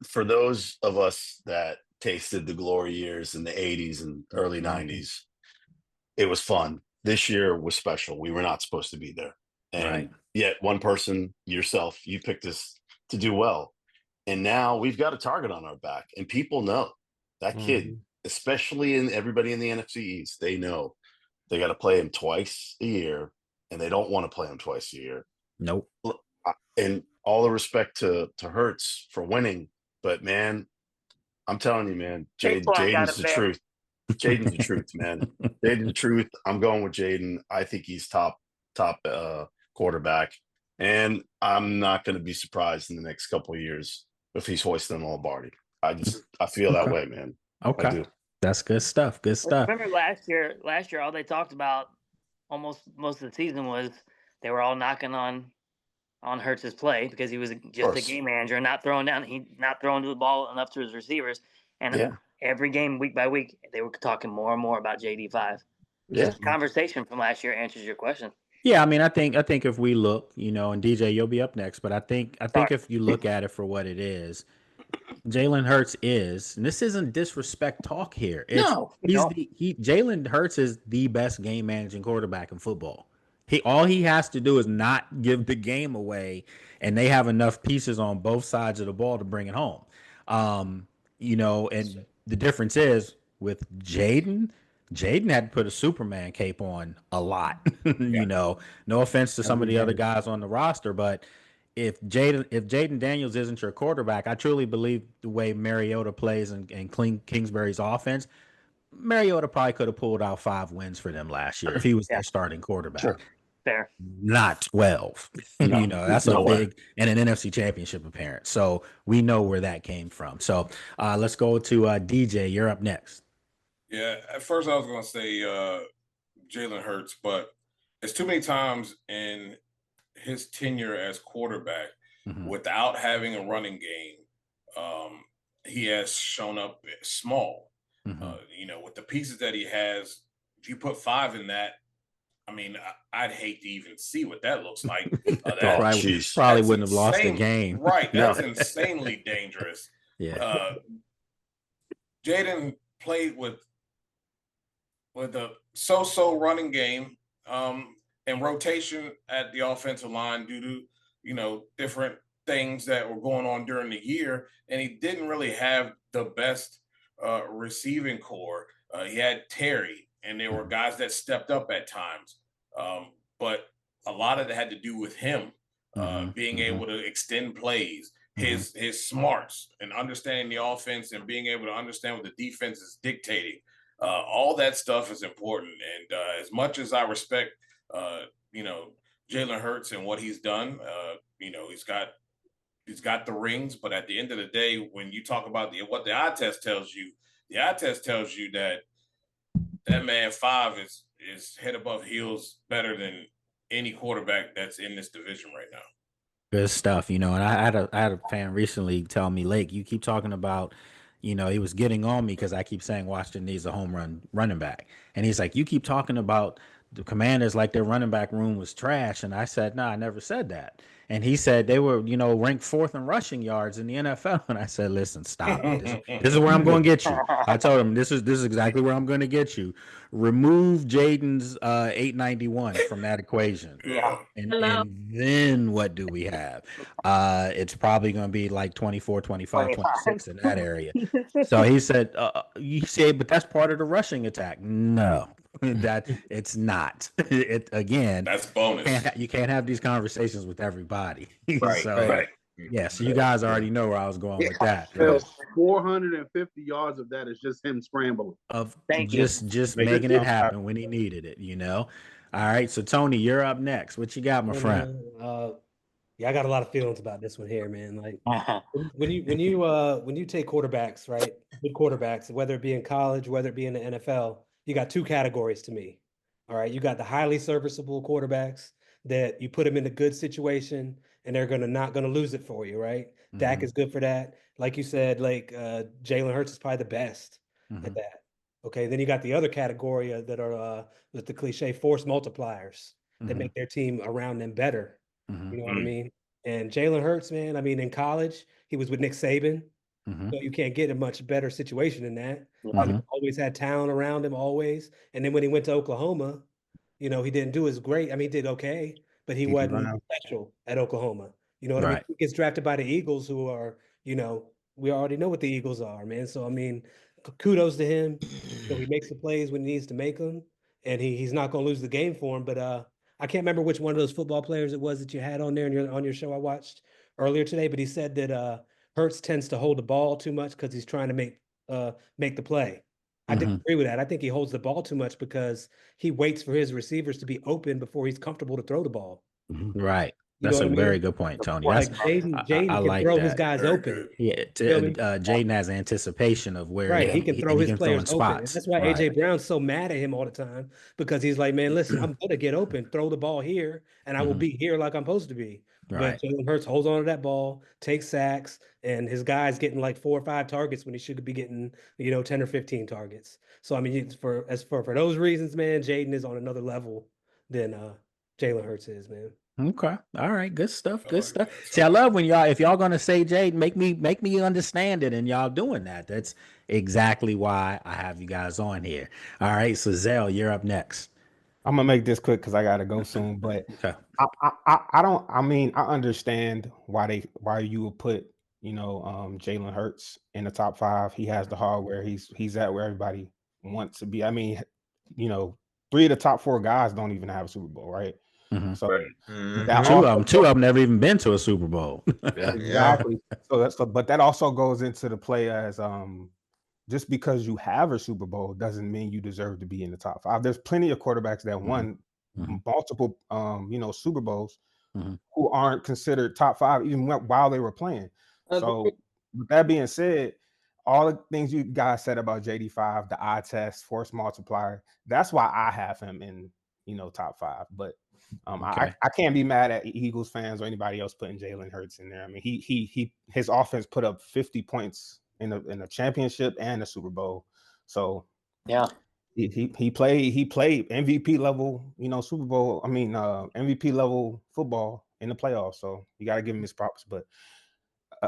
for those of us that tasted the glory years in the 80s and early 90s, it was fun. This year was special. We were not supposed to be there. And yet one person, yourself, you picked us to do well. And now we've got a target on our back. And people know that kid, especially in everybody in the NFC East, they know they got to play him twice a year. And they don't want to play him twice a year. Nope. And all the respect to Hurts for winning. But, man, I'm telling you, man, Jaden's the truth. Jaden's the truth, man. Jaden's the truth. I'm going with Jaden. I think he's top quarterback. And I'm not going to be surprised in the next couple of years if he's hoisting Lombardi. I feel that way, man. Okay. I do. That's good stuff. Good stuff. Remember last year, all they talked about almost most of the season was they were all knocking on Hurts's play because he was just a game manager, not throwing the ball enough to his receivers. And every game, week by week, they were talking more and more about JD5. Just conversation from last year answers your question. Yeah, I mean, I think if we look, and DJ, you'll be up next, but I think if you look at it for what it is, Jalen Hurts is, and this isn't disrespect talk here. Jalen Hurts is the best game managing quarterback in football. All he has to do is not give the game away, and they have enough pieces on both sides of the ball to bring it home. And the difference is with Jaden had to put a Superman cape on a lot. No offense to some of the other guys on the roster, but if Jaden Daniels isn't your quarterback, I truly believe the way Mariota plays and Kingsbury's offense, Mariota probably could have pulled out 5 wins for them last year if he was their starting quarterback. Sure. Fair. Not 12. That's a big and an NFC championship appearance. So we know where that came from. So let's go to DJ. You're up next. Yeah, at first I was going to say Jalen Hurts, but it's too many times in his tenure as quarterback without having a running game, he has shown up small. With the pieces that he has, if you put 5 in that, I mean, I'd hate to even see what that looks like. Probably wouldn't have lost the game. Right. That's insanely dangerous. Yeah. Jaden played with a so-so running game and rotation at the offensive line due to, different things that were going on during the year. And he didn't really have the best receiving core. He had Terry, and there were guys that stepped up at times. But a lot of it had to do with him being able to extend plays, his smarts and understanding the offense and being able to understand what the defense is dictating. All that stuff is important. And as much as I respect, Jalen Hurts and what he's done, he's got the rings. But at the end of the day, when you talk about what the eye test tells you, that man 5 is head above heels better than any quarterback that's in this division right now. Good stuff, and I had a fan recently tell me, Lake, you keep talking about, he was getting on me because I keep saying Washington needs a home run running back. And he's like, you keep talking about the Commanders like their running back room was trash. And I said, no, I never said that. And he said they were, ranked 4th in rushing yards in the NFL. And I said, listen, stop. This is where I'm going to get you. I told him, this is exactly where I'm going to get you. Remove Jaden's 891 from that equation. Yeah. And then what do we have? It's probably going to be like 24, 25, 26 in that area. So he said, you say, but that's part of the rushing attack. No. that it's not. It again. That's bonus. You can't have these conversations with everybody. Right, So right. yeah, so you guys already know where I was going with that. Well, 450 yards of that is just him scrambling. Of Thank just Make making it it happen when he needed it, you know. All right, so Tony, you're up next. What you got, my friend? Yeah, I got a lot of feelings about this one here, man. Like you. when you take quarterbacks, right? Good quarterbacks, whether it be in college, whether it be in the NFL, you got two categories to me. All right, you got the highly serviceable quarterbacks that you put them in a good situation and they're not gonna lose it for you, right? Dak is good for that. Like you said, like Jalen Hurts is probably the best at that. Okay, then you got the other category that are with the cliche force multipliers that make their team around them better. You know what I mean? And Jalen Hurts, man, I mean, in college, he was with Nick Saban. So you can't get a much better situation than that. He always had talent around him, always. And then when he went to Oklahoma, he didn't do as great. I mean, he did okay, but he wasn't special at Oklahoma. You know what I mean? He gets drafted by the Eagles, who are, we already know what the Eagles are, man. So, I mean, kudos to him. He makes the plays when he needs to make them, and he's not going to lose the game for him. But I can't remember which one of those football players it was that you had on there on your show I watched earlier today, but he said that Hurts tends to hold the ball too much because he's trying to make the play. I didn't agree with that. I think he holds the ball too much because he waits for his receivers to be open before he's comfortable to throw the ball. Right. That's a very good point, Tony. Like Jaden I can like throw that. his guys open. Yeah, Jaden has anticipation of where he can throw his players open. spots. And that's why AJ Brown's so mad at him all the time, because he's like, man, listen, I'm gonna get open, throw the ball here, and I will be here like I'm supposed to be. But Jalen Hurts holds on to that ball, takes sacks, and his guy's getting like 4 or 5 targets when he should be getting 10 or 15 targets. So I mean, for those reasons, man, Jaden is on another level than Jalen Hurts is, man. Okay. All right. Good stuff. Good stuff. See, I love when if y'all gonna say Jaden, make me understand it, and y'all doing that. That's exactly why I have you guys on here. All right. So Zell, you're up next. I'm gonna make this quick because I gotta go soon. But okay. I don't. I mean, I understand why you would put Jalen Hurts in the top 5. He has the hardware. He's at where everybody wants to be. I mean, 3 of the top 4 guys don't even have a Super Bowl, right? So two of them never even been to a Super Bowl. Exactly. But that also goes into the play as just because you have a Super Bowl doesn't mean you deserve to be in the top 5. There's plenty of quarterbacks that won multiple Super Bowls who aren't considered top 5 even while they were playing. So with that being said, all the things you guys said about JD5, the eye test, force multiplier, that's why I have him in top 5. But I can't be mad at Eagles fans or anybody else putting Jalen Hurts in there. I mean, his offense put up 50 points in the championship and the Super Bowl. So yeah, he played MVP level, Super Bowl. I mean, MVP level football in the playoffs. So you got to give him his props. But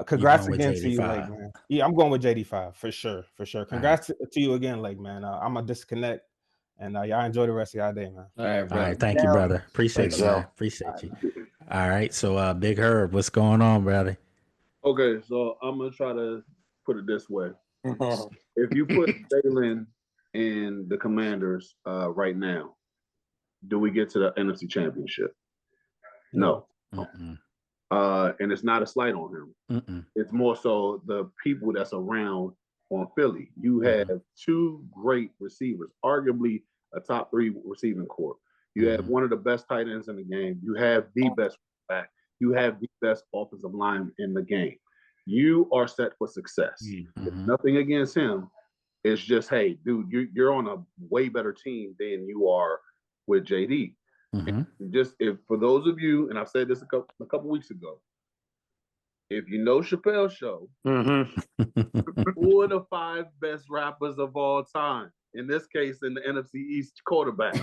congrats again to you, Lake, man. Yeah, I'm going with JD5 for sure. Congrats to you again, Lake, man. I'm gonna disconnect. And y'all enjoy the rest of y'all day, man. All right. Thank you, brother. Appreciate you, man. Appreciate you. All right. So, Big Herb, what's going on, brother? Okay, so I'm gonna try to put it this way: if you put Jalen in the Commanders right now, do we get to the NFC Championship? No. And it's not a slight on him. It's more so the people that's around on Philly. You have 2 great receivers, arguably a top 3 receiving corps. You have one of the best tight ends in the game. You have the best back. You have the best offensive line in the game. You are set for success. It's nothing against him. It's just, hey, dude, you're on a way better team than you are with JD. Just for those of you, and I said this a couple weeks ago, if you know Chappelle's show, 4 of the 5 best rappers of all time. In this case, in the NFC East quarterback.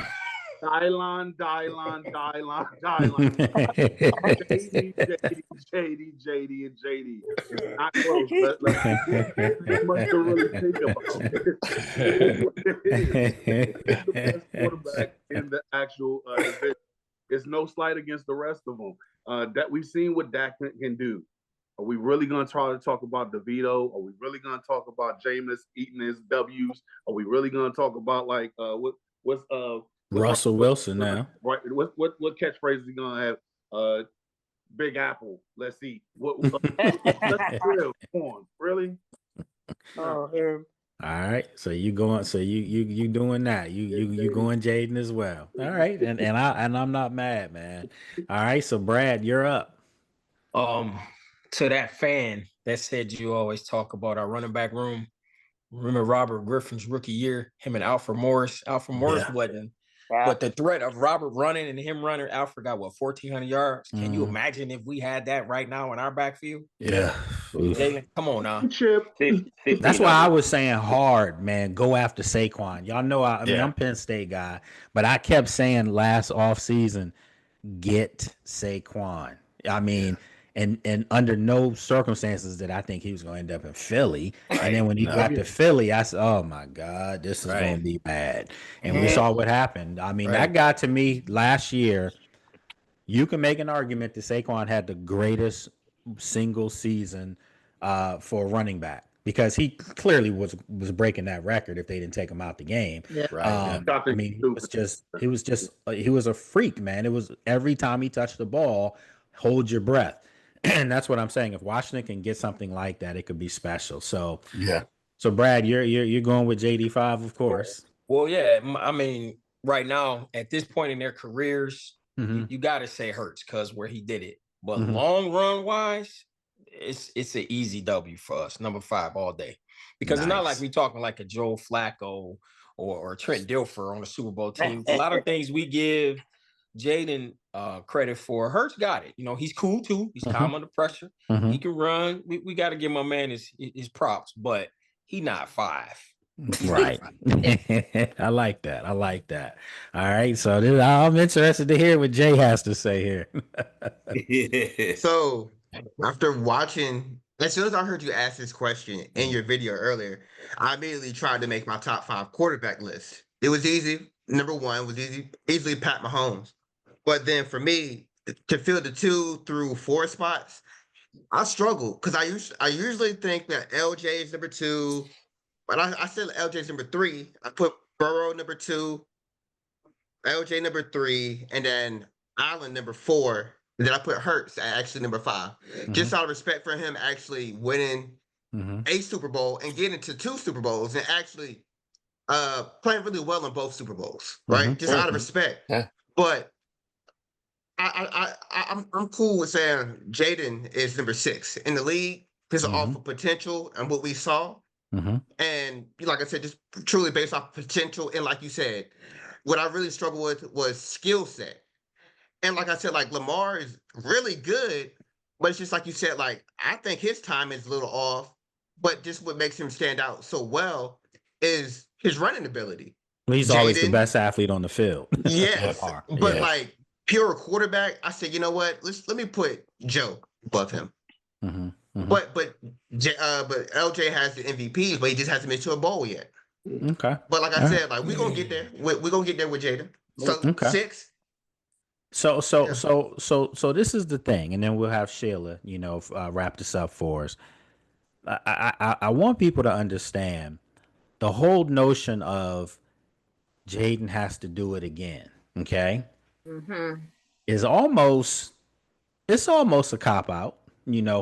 Dylon. JD, and JD. It's not close. Let's much to really think about. It's the best quarterback in the actual division. It's no slight against the rest of them. That we've seen what Dak can do. Are we really going to try to talk about DeVito? Are we really going to talk about Jameis eating his W's? Are we really going to talk about What's Russell Wilson now? Right. What catchphrase is he gonna have? Big Apple. Let's eat. Let's grill. Come on, really? Oh, all right. So you going? So you doing that? You going Jaden as well? All right. And I'm not mad, man. All right. So Brad, you're up. To that fan that said you always talk about our running back room. Remember Robert Griffin's rookie year, him and Alfred Morris. Alfred Morris wasn't, but the threat of Robert running and him running, Alfred got 1,400 yards. Can you imagine if we had that right now in our backfield? Yeah. Jalen, come on now. That's why I was saying hard, man. Go after Saquon. Y'all know I mean I'm Penn State guy, but I kept saying last offseason, get Saquon. I mean, and under no circumstances did I think he was going to end up in Philly. And then when he got to Philly, I said, oh my God, this is going to be bad. And we saw what happened. I mean, that got to me last year. You can make an argument that Saquon had the greatest single season for a running back, because he clearly was breaking that record if they didn't take him out the game. Yeah. I mean, he was a freak, man. It was every time he touched the ball, hold your breath. And that's what I'm saying. If Washington can get something like that, it could be special. So So Brad, you're going with JD5, of course. Well, yeah. I mean, right now at this point in their careers, you got to say Hurts because where he did it. But long run wise, it's an easy W for us, number 5 all day, because it's not like we talking like a Joe Flacco or Trent Dilfer on a Super Bowl team. A lot of things we give Jaden credit for. Hurts got it. You know, he's cool too. He's calm under pressure. He can run. We got to give my man his props, but he not 5. Right. I like that. All right. So I'm interested to hear what Jay has to say here. So after watching, as soon as I heard you ask this question in your video earlier, I immediately tried to make my top 5 quarterback list. It was easy. Number 1 was easily Pat Mahomes. But then for me to fill the 2 through 4 spots, I struggled because I usually think that LJ is number 2, but I said LJ is number 3. I put Burrow number 2, LJ number 3, and then Allen number 4. And then I put Hurts at actually number 5, just out of respect for him actually winning a Super Bowl and getting to 2 Super Bowls and actually playing really well in both Super Bowls, right? Just out of respect. But I'm cool with saying Jaden is number 6 in the league because of off of potential and what we saw. And like I said, just truly based off potential. And like you said, what I really struggled with was skill set. And like I said, like Lamar is really good, but it's just like you said, like I think his time is a little off, but just what makes him stand out so well is his running ability. He's always the best athlete on the field. Yes, but like pure quarterback, I said, you know what? Let me put Joe above him. But LJ has the MVPs, but he just hasn't been to a bowl yet. Okay. But like I said, like we're gonna get there. We're gonna get there with Jaden. So 6. So this is the thing, and then we'll have Sheila, wrap this up for us. I want people to understand the whole notion of Jaden has to do it again. Okay, is almost a cop out,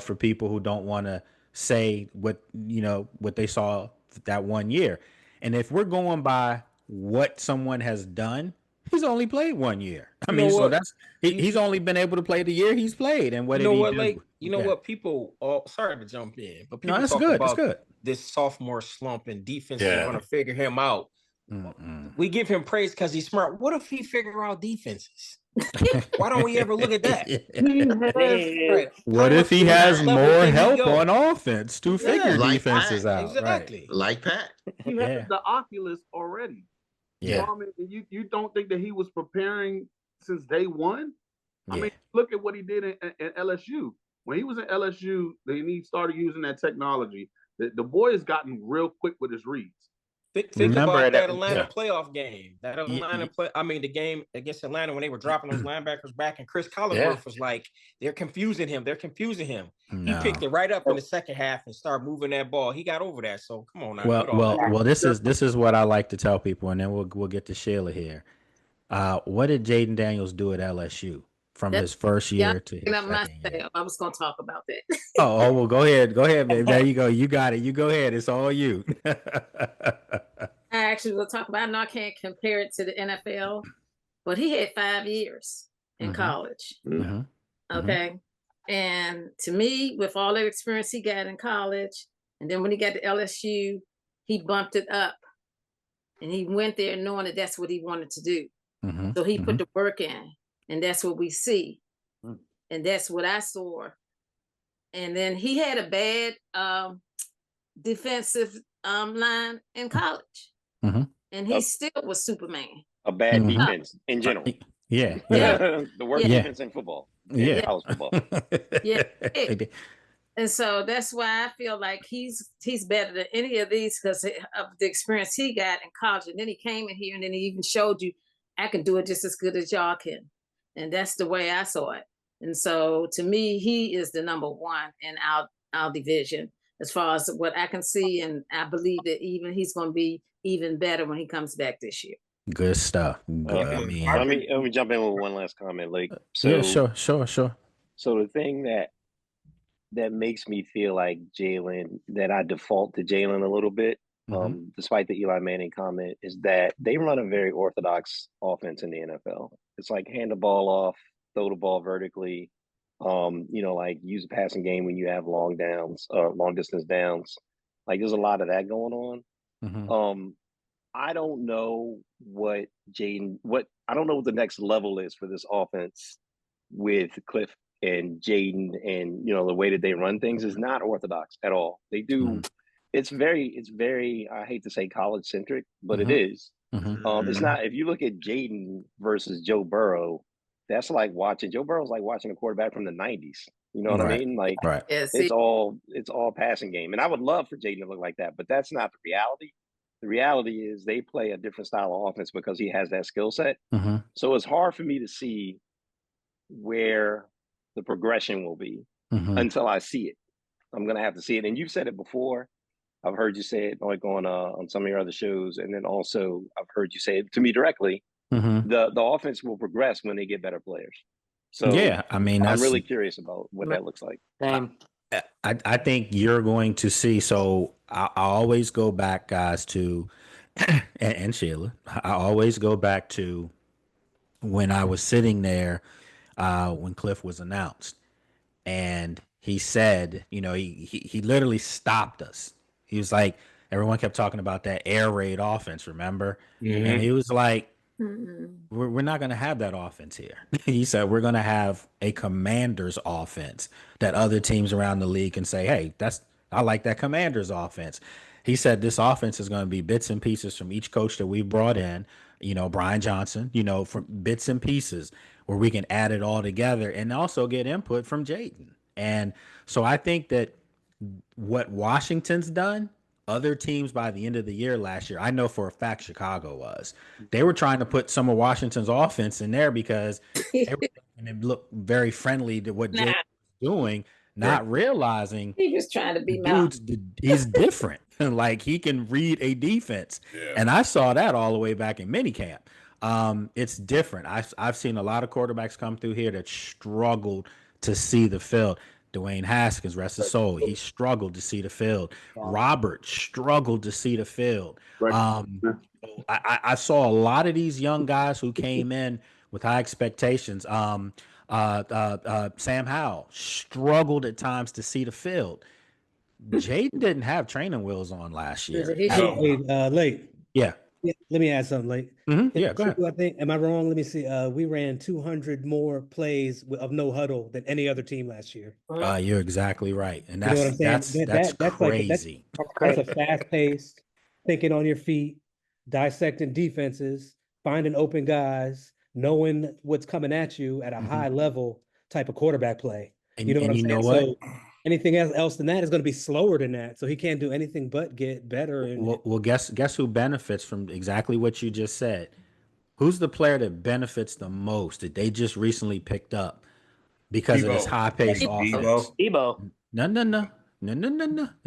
for people who don't want to say what they saw that one year. And if we're going by what someone has done, he's only played 1 year. I mean, so that's he's only been able to play the year he's played. And what did he do? Like, what people? Sorry to jump in, but people that's talk good. about That's good. this sophomore slump and defense is going to figure him out. We give him praise because he's smart. What if he figure out defenses? Why don't we ever look at that? What if he has more help on offense to figure defenses out? Exactly. Like Pat. He has the Oculus already. Yeah. I mean, you don't think that he was preparing since day one? I mean, look at what he did in LSU. When he was in LSU, then he started using that technology. The boy has gotten real quick with his reads. Think about that Atlanta yeah. playoff game. That Atlanta the game against Atlanta when they were dropping those linebackers back, and Chris Collinsworth was like, they're confusing him. He picked it right up in the second half and started moving that ball. He got over that. So come on now. Well, this is what I like to tell people, and then we'll get to Sheila here. What did Jaden Daniels do at LSU from his first year to his second year? I was going to talk about that. Well, go ahead, babe. There you go. You got it. You go ahead. It's all you. I actually will talk about. I know I can't compare it to the NFL, but he had 5 years in college. Okay, and to me, with all the experience he got in college, and then when he got to LSU, he bumped it up, and he went there knowing that that's what he wanted to do. So he put the work in, and that's what we see, and that's what I saw. And then he had a bad defensive line in college, and he still was Superman. A bad defense in general. The worst defense in football. College football. And so that's why I feel like he's better than any of these because of the experience he got in college. And then he came in here and then he even showed you, I can do it just as good as y'all can. And that's the way I saw it. And so to me, he is the number one in our division as far as what I can see. And I believe that even he's going to be even better when he comes back this year. Good stuff. Let me jump in with one last comment, Lake. So, sure. So the thing that makes me feel like Jalen, that I default to Jalen a little bit, despite the Eli Manning comment, is that they run a very orthodox offense in the NFL. It's like hand the ball off, throw the ball vertically, like use a passing game when you have long distance downs. Like there's a lot of that going on. I don't know what the next level is for this offense with Cliff and Jaden, and the way that they run things is not orthodox at all. They do. It's very, I hate to say college centric, but it is. It's not. If you look at Jaden versus Joe Burrow, that's like watching Joe Burrow's like watching a quarterback from the 90s. You know what I mean? Like it's all passing game. And I would love for Jaden to look like that, but that's not the reality. The reality is they play a different style of offense because he has that skill set. So it's hard for me to see where the progression will be until I see it. I'm going to have to see it. And you've said it before. I've heard you say it like on some of your other shows. And then also I've heard you say it to me directly. The offense will progress when they get better players. So I'm really curious about what that looks like. I think you're going to see. So I always go back, guys, to and Sheila. I always go back to when I was sitting there when Cliff was announced, and he said, he literally stopped us. He was like, everyone kept talking about that air raid offense, remember? And he was like, we're not going to have that offense here. He said, we're going to have a Commanders offense that other teams around the league can say, hey, I like that Commanders offense. He said this offense is going to be bits and pieces from each coach that we brought in, Brian Johnson, from bits and pieces where we can add it all together and also get input from Jaden. And so I think that what Washington's done, other teams by the end of the year last year, I know for a fact Chicago was. They were trying to put some of Washington's offense in there because they were making it look very friendly to what Jaden was doing, not realizing he was trying to be he's different. Like he can read a defense. And I saw that all the way back in minicamp. It's different. I've seen a lot of quarterbacks come through here that struggled to see the field. Dwayne Haskins, rest his soul, he struggled to see the field. Robert struggled to see the field. I saw a lot of these young guys who came in with high expectations. Sam Howell struggled at times to see the field. Jaden didn't have training wheels on last year. Late. Yeah. Let me add something, Late. Yeah, go ahead. I think, am I wrong? Let me see. We ran 200 more plays of no huddle than any other team last year. You're exactly right, and that's you know what I'm saying? that's crazy. That's a fast-paced, thinking on your feet, dissecting defenses, finding open guys, knowing what's coming at you at a high level type of quarterback play. And you know what I'm saying? What? anything else than that is going to be slower than that. So he can't do anything but get better. And Well, guess who benefits from exactly what you just said? Who's the player that benefits the most that they just recently picked up because of this Debo. high-paced offense? Debo. No.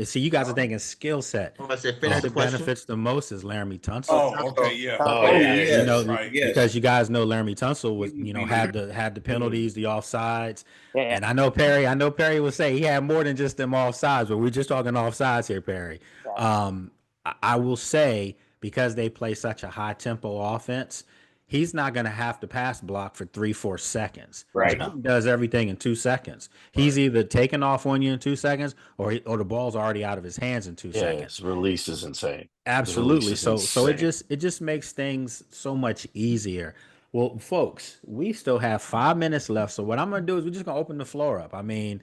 See, you guys are thinking skill set. I said, finish Who the question. benefits the most is Laramie Tunsil. Oh, okay, yeah. Oh, yeah. You know, right. because you guys know Laramie Tunsil was, had Mhm. the penalties, the offsides, Yeah. and I know Perry will say he had more than just them offsides, but we're just talking offsides here, Perry. I will say because they play such a high tempo offense, he's not going to have to pass block for 3-4 seconds. Right. He does everything in 2 seconds. He's either taking off on you in 2 seconds, or the ball's already out of his hands in 2 seconds. His release is insane. Absolutely. So it insane. just makes things so much easier. Well, folks, we still have 5 minutes left. So what I'm gonna do is we're just gonna open the floor up. I mean,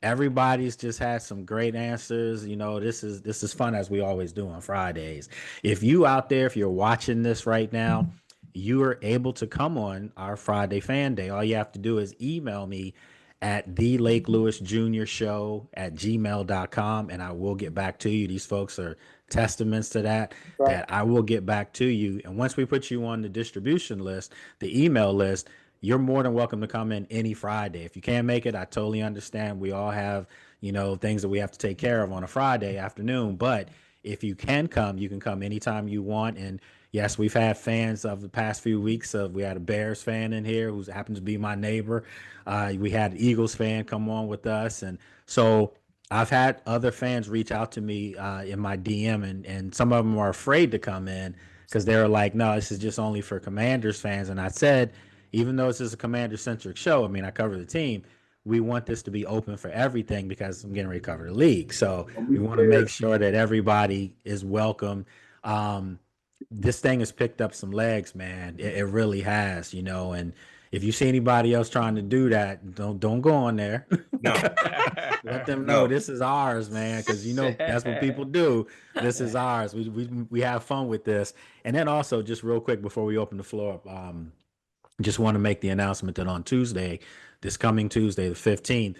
everybody's just had some great answers. You know, this is fun, as we always do on Fridays. If you out there, if you're watching this right now, you are able to come on our Friday Fan Day. All you have to do is email me at the Lake Lewis Jr. Show at gmail.com, and I will get back to you. These folks are testaments to that I will get back to you. And once we put you on the distribution list, the email list, you're more than welcome to come in any Friday. If you can't make it, I totally understand. We all have, things that we have to take care of on a Friday afternoon. But if you can come, you can come anytime you want. And yes, we've had fans of the past few weeks. We had a Bears fan in here who happens to be my neighbor. We had an Eagles fan come on with us. And so I've had other fans reach out to me in my DM, and some of them are afraid to come in because they're like, no, this is just only for Commanders fans. And I said, even though this is a Commander-centric show, I mean, I cover the team, we want this to be open for everything because I'm getting ready to cover the league. So we want to make sure that everybody is welcome. This thing has picked up some legs, man. It really has, and if you see anybody else trying to do that, don't go on there. No. Let them know this is ours, man, because that's what people do. This is ours. We have fun with this. And then also, just real quick before we open the floor up, just want to make the announcement that on Tuesday, this coming Tuesday, the 15th,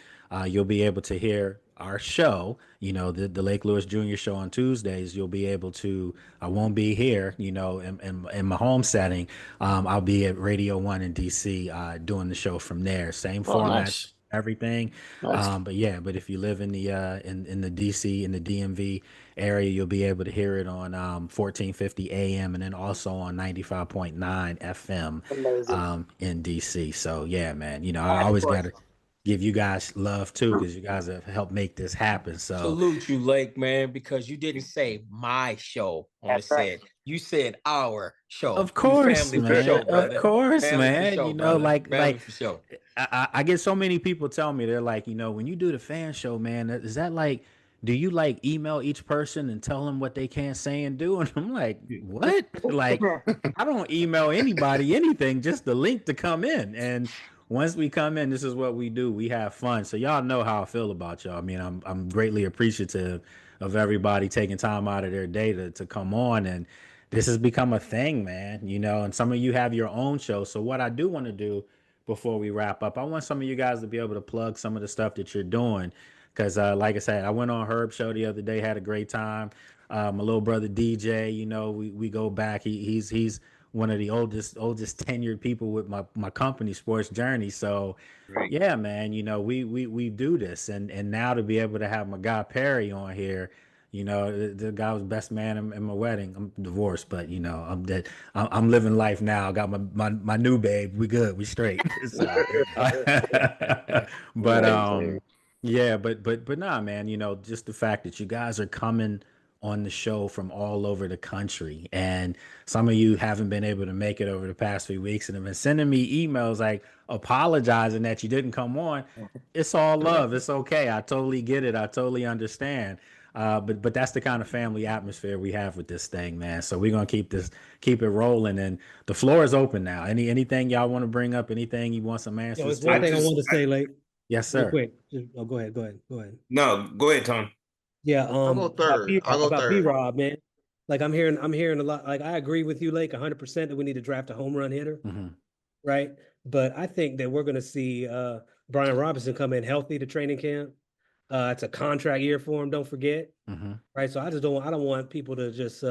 you'll be able to hear our show, the Lake Lewis Jr. show on Tuesdays. You'll be able to, I won't be here, in my home setting. I'll be at Radio 1 in DC doing the show from there. Same format. Nice. Everything. Nice. But if you live in the in the DC, in the DMV area, you'll be able to hear it on 1450 AM and then also on 95.9 FM in DC. So yeah, man, I always got to give you guys love too, because you guys have helped make this happen. So salute you, Lake, man, because you didn't say my show on the set. You said our show. Of course, family man. For show, of course, family man. For show, like for show. I get so many people tell me, they're like, when you do the fan show, man, is that like, do you like email each person and tell them what they can't say and do? And I'm like, what? Like, I don't email anybody anything, just the link to come in. And once we come in, this is what we do. We have fun. So y'all know how I feel about y'all. I mean, I'm greatly appreciative of everybody taking time out of their day to come on. And this has become a thing, man, and some of you have your own show. So what I do want to do before we wrap up, I want some of you guys to be able to plug some of the stuff that you're doing. Because like I said, I went on Herb's show the other day, had a great time. My little brother DJ, we go back. He's one of the oldest tenured people with my company, Sports Journey. So yeah, man, we do this, and now to be able to have my guy Perry on here, the guy was best man in my wedding. I'm divorced, but I'm living life now. I got my new babe. We good. We straight. So, but yeah, but nah, man. Just the fact that you guys are coming on the show from all over the country, and some of you haven't been able to make it over the past few weeks, and have been sending me emails like apologizing that you didn't come on. It's all love. It's okay. I totally get it. I totally understand. But that's the kind of family atmosphere we have with this thing, man. So we're gonna keep it rolling, and the floor is open now. Anything y'all want to bring up? Anything you want some answers? There's one thing I want to say, like, yes, sir. Quick. Go ahead. No, go ahead, Tom. Yeah, I'll go third. About B-Rob, man. Like I'm hearing a lot. Like I agree with you, Lake, 100% that we need to draft a home run hitter, right? But I think that we're going to see Brian Robinson come in healthy to training camp. It's a contract year for him. Don't forget. Right. So I don't want people to just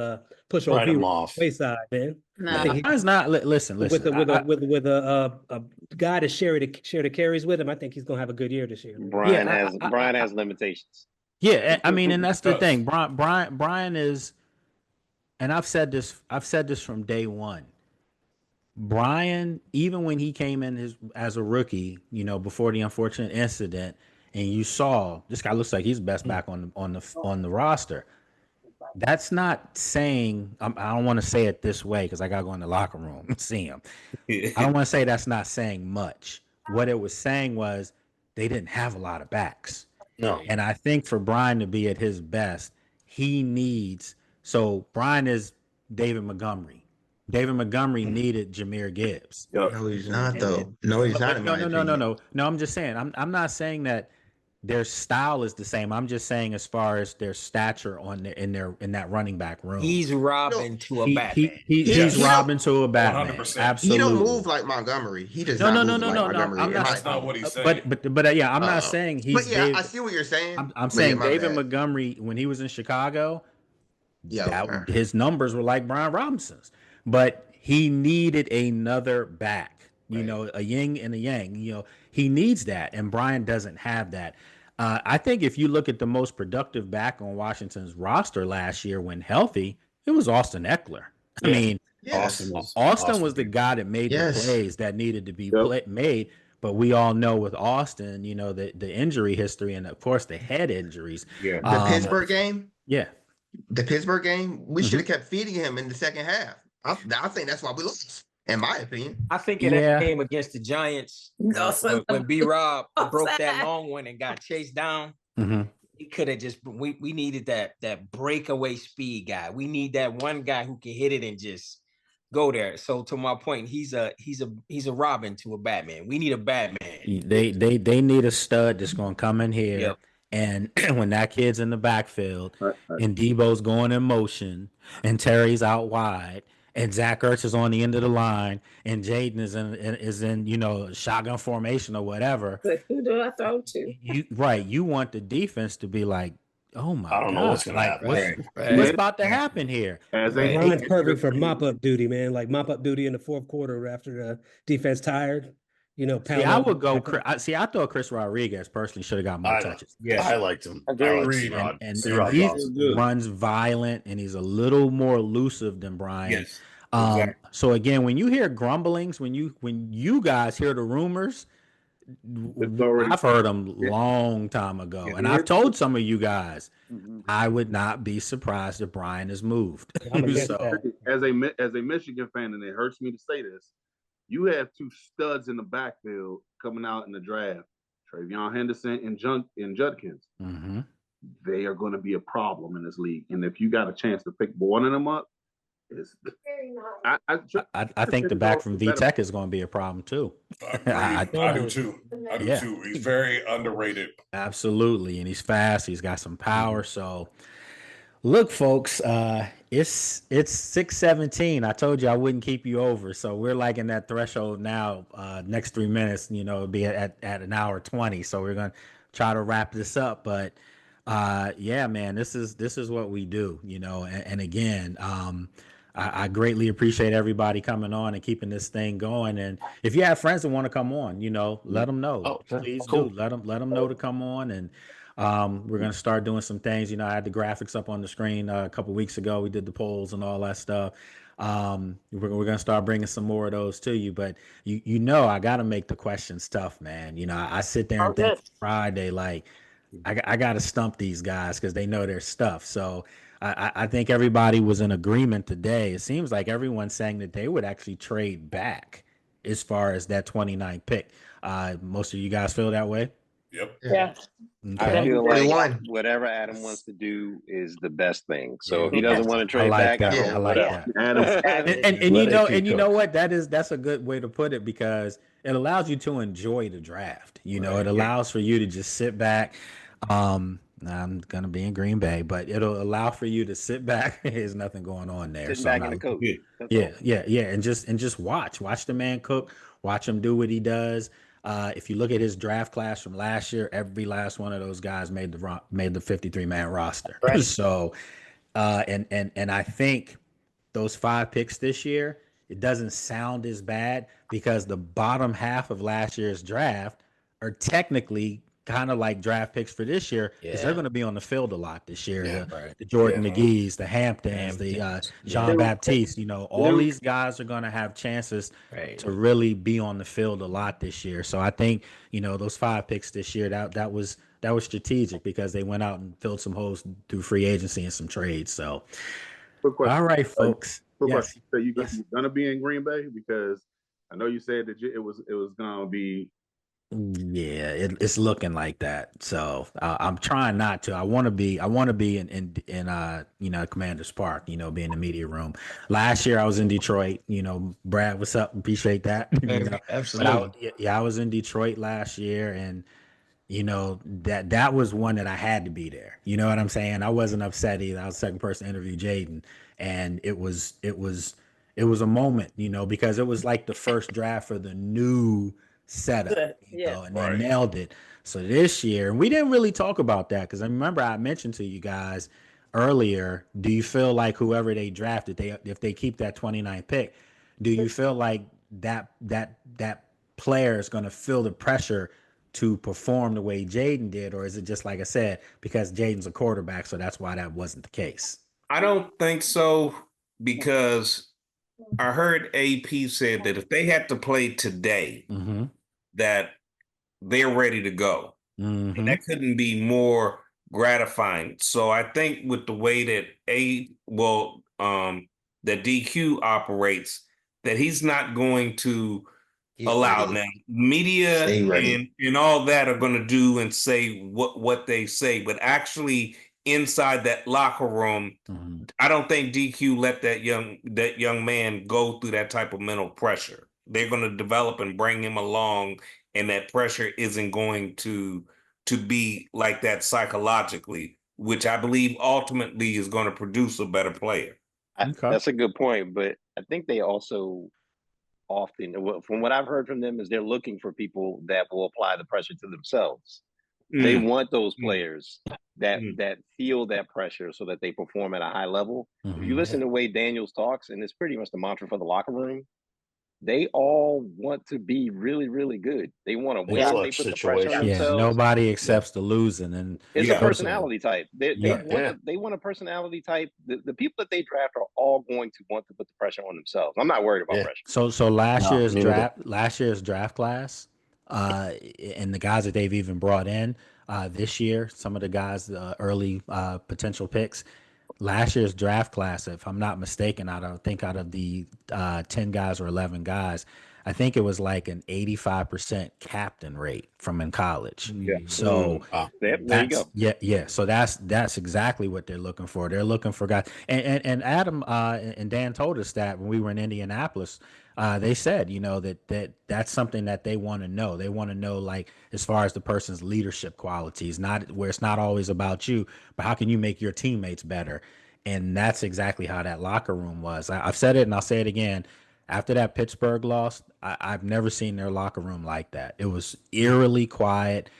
push Write OP him off. wayside, man. No. I think Brian's not. Listen. with a guy to share the carries with him. I think he's gonna have a good year this year. Brian has limitations. Yeah, I mean, and that's the thing. Brian is, and I've said this from day one. Brian, even when he came in as a rookie, before the unfortunate incident, and you saw this guy looks like he's best back on the roster. That's not saying I don't want to say it this way because I gotta go in the locker room and see him. I don't want to say that's not saying much. What it was saying was they didn't have a lot of backs. No. And I think for Brian to be at his best, he needs. So Brian is David Montgomery. David Montgomery needed Jahmyr Gibbs. No, he's not though. No, he's not. No. I'm just saying. I'm not saying that their style is the same. I'm just saying as far as their stature in that running back room. He's robbing to a Batman. He's robbing to a Batman. 100%. Absolutely. He don't move like Montgomery. He does No. Montgomery. That's not what he's saying. But yeah, I'm not saying he's. But yeah, I see what you're saying. I'm saying David Montgomery when he was in Chicago. His numbers were like Brian Robinson's, but he needed another back. A yin and a yang. He needs that, and Brian doesn't have that. I think if you look at the most productive back on Washington's roster last year when healthy, it was Austin Eckler. I mean, Austin was the guy that made the plays that needed to be made. But we all know with Austin, the injury history and, of course, the head injuries. Yeah. The Pittsburgh game? Yeah. The Pittsburgh game, we should have kept feeding him in the second half. I think that's why we lost, in my opinion. I think in that game against the Giants, when B-Rob broke that long one and got chased down, he could have just we needed that breakaway speed guy. We need that one guy who can hit it and just go there. So to my point, he's a Robin to a Batman. We need a Batman. They need a stud that's gonna come in here. Yep. And when that kid's in the backfield and Debo's going in motion and Terry's out wide and Zach Ertz is on the end of the line and Jaden is in shotgun formation or whatever. But who do I throw to? You want the defense to be like, oh my God, I don't know what's gonna happen. What's about to happen here? Brian's perfect for mop-up duty, man. Like mop-up duty in the fourth quarter after the defense tired. I would go. I thought Chris Rodriguez personally should have got more touches. Yeah, I liked him. And he runs violent, and he's a little more elusive than Brian. Yes. Exactly. So again, when you hear grumblings, when you guys hear the rumors, I've heard them long time ago, and I've told some of you guys, I would not be surprised if Brian has moved. So, as a Michigan fan, and it hurts me to say this. You have two studs in the backfield coming out in the draft, Travion Henderson and Judkins. They are going to be a problem in this league. And if you got a chance to pick one of them up, I think the back from VTech is going to be a problem too. I do too. He's very underrated. Absolutely. And he's fast. He's got some power. So look, folks, it's 6:17. I told you I wouldn't keep you over. So we're like in that threshold now. Next 3 minutes, it'll be at an hour 20. So we're going to try to wrap this up. But yeah, man, this is what we do, and again, I greatly appreciate everybody coming on and keeping this thing going. And if you have friends that want to come on, let them know. Please do. Let them know to come on. And we're going to start doing some things. I had the graphics up on the screen a couple weeks ago. We did the polls and all that stuff. We're going to start bringing some more of those to you. But I got to make the questions tough, man. I sit there and think Friday, like, I got to stump these guys because they know their stuff. So I think everybody was in agreement today. It seems like everyone's saying that they would actually trade back as far as that 29th pick. Most of you guys feel that way? Yep. Yeah. Okay. I feel like whatever Adam wants to do is the best thing. So if he doesn't want to trade back, I like that. And you know what? That's a good way to put it because it allows you to enjoy the draft. It allows for you to just sit back. I'm gonna be in Green Bay, but it'll allow for you to sit back. There's nothing going on there. Sit back in the coat. Yeah, and just watch the man cook. Watch him do what he does. If you look at his draft class from last year, every last one of those guys made the 53-man roster. Right. So, and I think those 5 picks this year, it doesn't sound as bad because the bottom half of last year's draft are technically kind of like draft picks for this year because they're going to be on the field a lot this year. The Jordan McGee's, the Hamptons, the Jean Baptiste, all these guys are going to have chances to really be on the field a lot this year. So I think, those 5 picks this year, that was strategic because they went out and filled some holes through free agency and some trades. So, quick question. All right, folks. Quick question. So you're gonna be in Green Bay because I know you said that it was gonna be. Yeah, it's looking like that. So I'm trying not to. I want to be in Commander's Park. Be in the media room. Last year I was in Detroit. Brad, what's up? Appreciate that. Absolutely. I was in Detroit last year, and that was one that I had to be there. You know what I'm saying? I wasn't upset either. I was the second person to interview Jaden, and it was a moment, because it was like the first draft for the new setup, and they nailed it. So this year, and we didn't really talk about that because I remember I mentioned to you guys earlier, do you feel like whoever they drafted, if they keep that 29th pick, do you feel like that player is going to feel the pressure to perform the way Jaden did, or is it just like I said, because Jaden's a quarterback, so that's why that wasn't the case? I don't think so, because I heard AP said that if they had to play today, that they're ready to go. And that couldn't be more gratifying. So I think with the way that that DQ operates, that he's not going to allow now. Media and all that are going to do and say what they say, but actually inside that locker room, I don't think DQ let that young man go through that type of mental pressure. They're going to develop and bring him along, and that pressure isn't going to be like that psychologically, which I believe ultimately is going to produce a better player. That's a good point, but I think they also often, from what I've heard from them, is they're looking for people that will apply the pressure to themselves. They want those players that feel that pressure so that they perform at a high level. If you listen to the way Daniels talks, and it's pretty much the mantra for the locker room, they all want to be really, really good. They want to win. They put the pressure on themselves. Nobody accepts the losing, and it's a personality type. They want a personality type. The people that they draft are all going to want to put the pressure on themselves. I'm not worried about pressure. So last year's draft class, and the guys that they've even brought in this year, some of the guys, the early potential picks. Last year's draft class, if I'm not mistaken, out of the 10 guys or 11 guys, I think it was like an 85% captain rate from in college. So there you go. So that's exactly what they're looking for. They're looking for guys. And Adam and Dan told us that when we were in Indianapolis, they said, that's something that they want to know. They want to know, like, as far as the person's leadership qualities, not where it's not always about you, but how can you make your teammates better? And that's exactly how that locker room was. I've said it and I'll say it again. After that Pittsburgh loss, I've never seen their locker room like that. It was eerily quiet,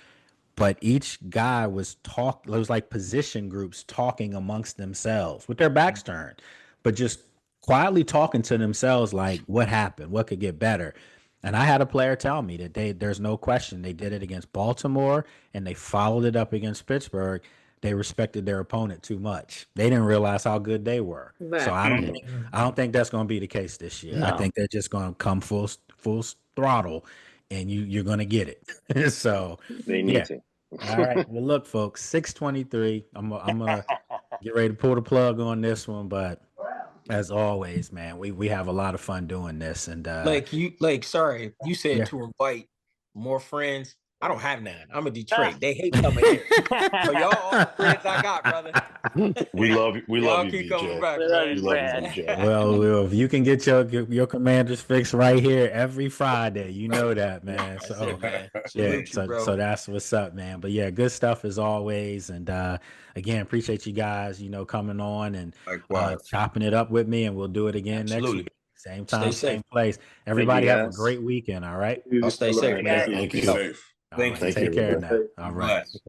but each guy was it was like position groups talking amongst themselves with their backs turned, but just quietly talking to themselves, like, what happened? What could get better? And I had a player tell me that there's no question they did it against Baltimore and they followed it up against Pittsburgh. They respected their opponent too much. They didn't realize how good they were. Right. So I don't think that's going to be the case this year. No. I think they're just going to come full throttle, and you're going to get it. So they need to. All right. Well, look, folks, 6:23. I'm gonna get ready to pull the plug on this one, but as always, man, we have a lot of fun doing this. And sorry, you said to invite more friends. I don't have none. I'm in Detroit. They hate coming here. So y'all all the friends I got, brother. We love you, keep BJ. Coming back, we love you, BJ. Well, if you can get your Commanders fix right here every Friday, you know that, man. So so that's what's up, man. But yeah, good stuff as always. And again, appreciate you guys, coming on and chopping it up with me, and we'll do it again next week. Same Stay time, safe. same place. Everybody have a guys. great weekend. All right. I'll stay safe, man. Thank Be you. safe. All Thank right. you. Thank you, Take care everybody. now. All right. Bless.